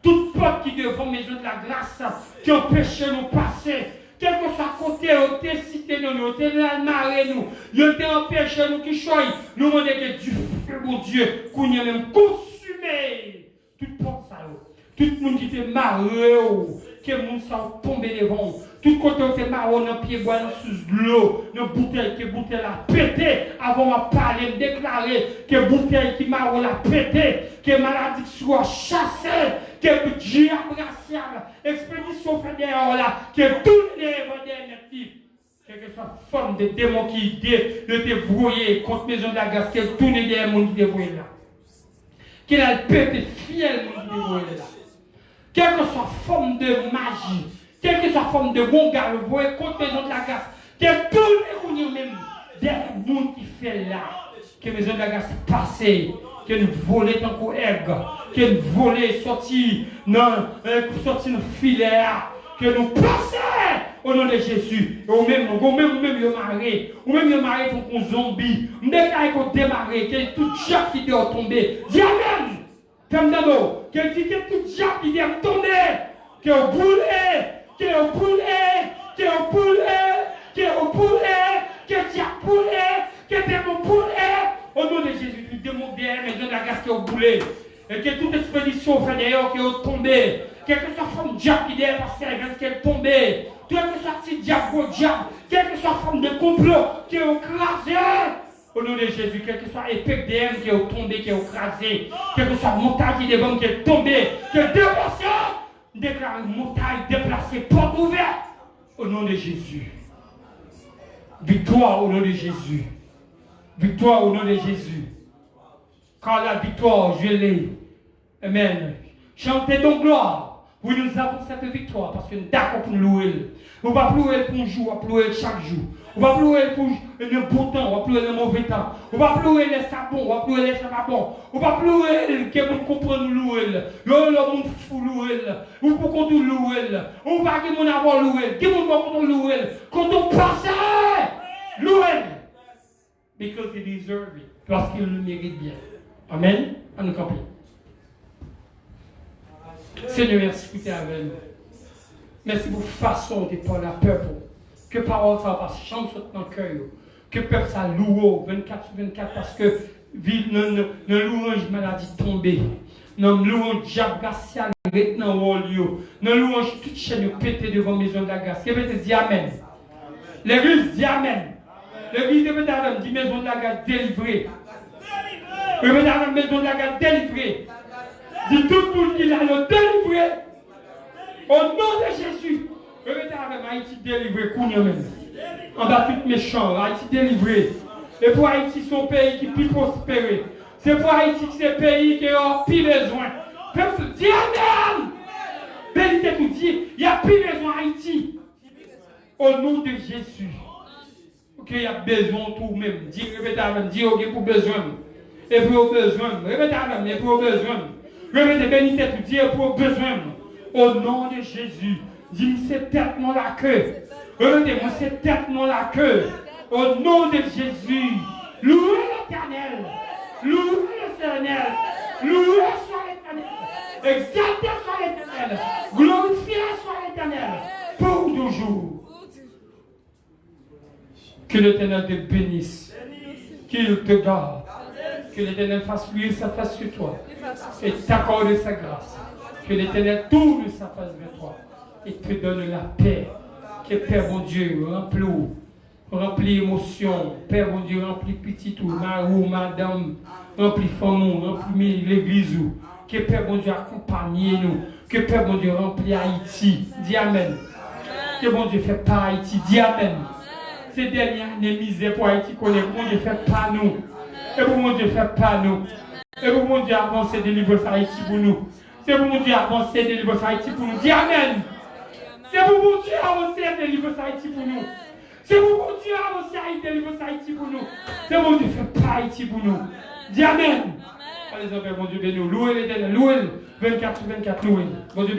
Toute porte qui devant Maison de la Grâce, qui empêche nous passer, quel que soit côté, on t'a cité nous, on t'a marré nous, on t'a empêché nous qui choisit, nous demandons que du feu, mon Dieu, qu'on y a même consumé. Toute porte ça, tout le monde qui était marré, que le monde s'en tombé devant. Tout côté on fait marron dans pied bois sous l'eau, dans bouteille que bouteille a pété avant de parler, de déclarer que bouteille qui marron a pété, que maladie soit chassée, que diable racial, expédition fédérale là, que tous les événements quelle que soit forme de démon qui de te vouer contre Maison de la Grâce, qu'elle tourne des monde qui te vouer là. Qu'elle a pété fiel monde qui te vouer là. Quelle que soit forme de magie, quelle que soit forme de bon gars, le voyez contre Maison de la Grâce, qu'elle tourne les même des gens qui fait là, que Maison de la Grâce passe, qu'elle vole tant qu'on aigle, qu'elle vole sorti dans le filet, que nous passons au nom de Jésus. Et ou même le maré, ou même le maré pour qu'on zombie, on déclare qu'on démarre, que tout diable qui doit tomber. Dis Amen. Comme d'abord, que tout diable qui doit tomber, que au boulet, que au boulet, que au boulet, que au boulet, que diable boulet, que démon boulet. Au nom de Jésus, tout démon derrière Maison de la Grâce qui est au boulet. Et que toute expédition fait d'ailleurs qui est tombée. Quelle que soit forme de diable qui est passée avec qu'elle est tombée. Quel que soit petit diable, quelle que soit forme de complot qui est écrasé. Au nom de Jésus, quel que soit épée DM qui est tombé, qui est écrasé. Quelle que soit montagne qui est devant, qui est tombée, qui est déplacée. Déclare une montagne déplacée, porte ouverte. Au nom de Jésus. Victoire au nom de Jésus. Victoire au nom de Jésus. Car la victoire, je l'ai. Amen. Chantez donc gloire. Oui, nous avons cette victoire parce que nous sommes d'accord pour nous louer. On va plus louer pour un jour, on va plus louer chaque jour. On va plus louer pour le bon temps, on va plus louer le mauvais temps. On va plus louer les sabons, on va plus louer les sabons. On va plus louer que nous comprenons louer. Le monde fou louer. Ou pour qu'on nous louer. On va que nous avons loué. Que nous avons loué. Quand on passe, louer. Because he deserves it. Parce qu'il le mérite bien. Amen. À nous camper. Seigneur, merci pour tes avec nous. Merci pour la façon de parler à peuple. Que parole ça passe chambre sur ton cœur. Que peuple ça loue 24 sur 24 parce que nos louanges maladie tombée. Nos louanges diable gracial dans le lieu. Nos louanges toute chaîne pété devant la maison de la grâce. Que peut dire amen. L'église dit amen. L'église de Béthane dit maison de la grâce délivrée. Le Béthane maison de la grâce délivrée. Dit tout le monde qui l'a délivré. Au nom de Jésus. Le Béthane Haïti délivré. En bas tout méchant. Haïti délivré. Et pour Haïti, son pays qui peut prospérer. C'est pour Haïti que c'est un pays qui a plus besoin. Peuple, dis amen. Vérité tout dit, il y a plus besoin Haïti. Au nom de Jésus. Ok, il y a besoin tout même. Dis, répétez même, dis, ok, pour besoin. Et pour besoin. Répétez même, et pour besoin. Répétez, bénité tout dit, et pour besoin. Au nom de Jésus. Dis, c'est tête non la queue. Répétez, moi, c'est tête non la queue. Au nom de Jésus. Louez l'Éternel. Louez l'Éternel. Louez soit l'Éternel. Exalté soit l'Éternel. Glorifié soit l'Éternel. Pour toujours. Que l'Éternel te bénisse. Qu'il te garde. Que l'Éternel fasse luire sa face sur toi. Et t'accorde sa grâce. Que l'Éternel tourne sa face vers toi. Et te donne la paix. Que Père mon Dieu remplit émotion. Père mon Dieu remplit petit tout. Marou, madame. Remplis femme, remplis l'église. Que Père mon Dieu accompagne nous. Que Père mon Dieu remplit Haïti. Dis amen. Que mon Dieu fait pas Haïti. Dis amen. Ces dernières années misères pour Haïti qu'on est, mon Dieu fait pas nous. Et pour mon Dieu fait pas nous. Et pour mon Dieu avancer délivrer Haïti pour nous. C'est pour mon Dieu avancer délivrer Haïti pour nous. Dis amen. C'est pour mon Dieu avancer délivrer Haïti pour nous. C'est pour mon Dieu avancer délivrer Haïti pour nous. C'est mon Dieu fait pas Haïti pour nous. Dis amen. Allez, mon Dieu béni. Louez l'Éternel. Louez 24 sur 24. Louez. Mon Dieu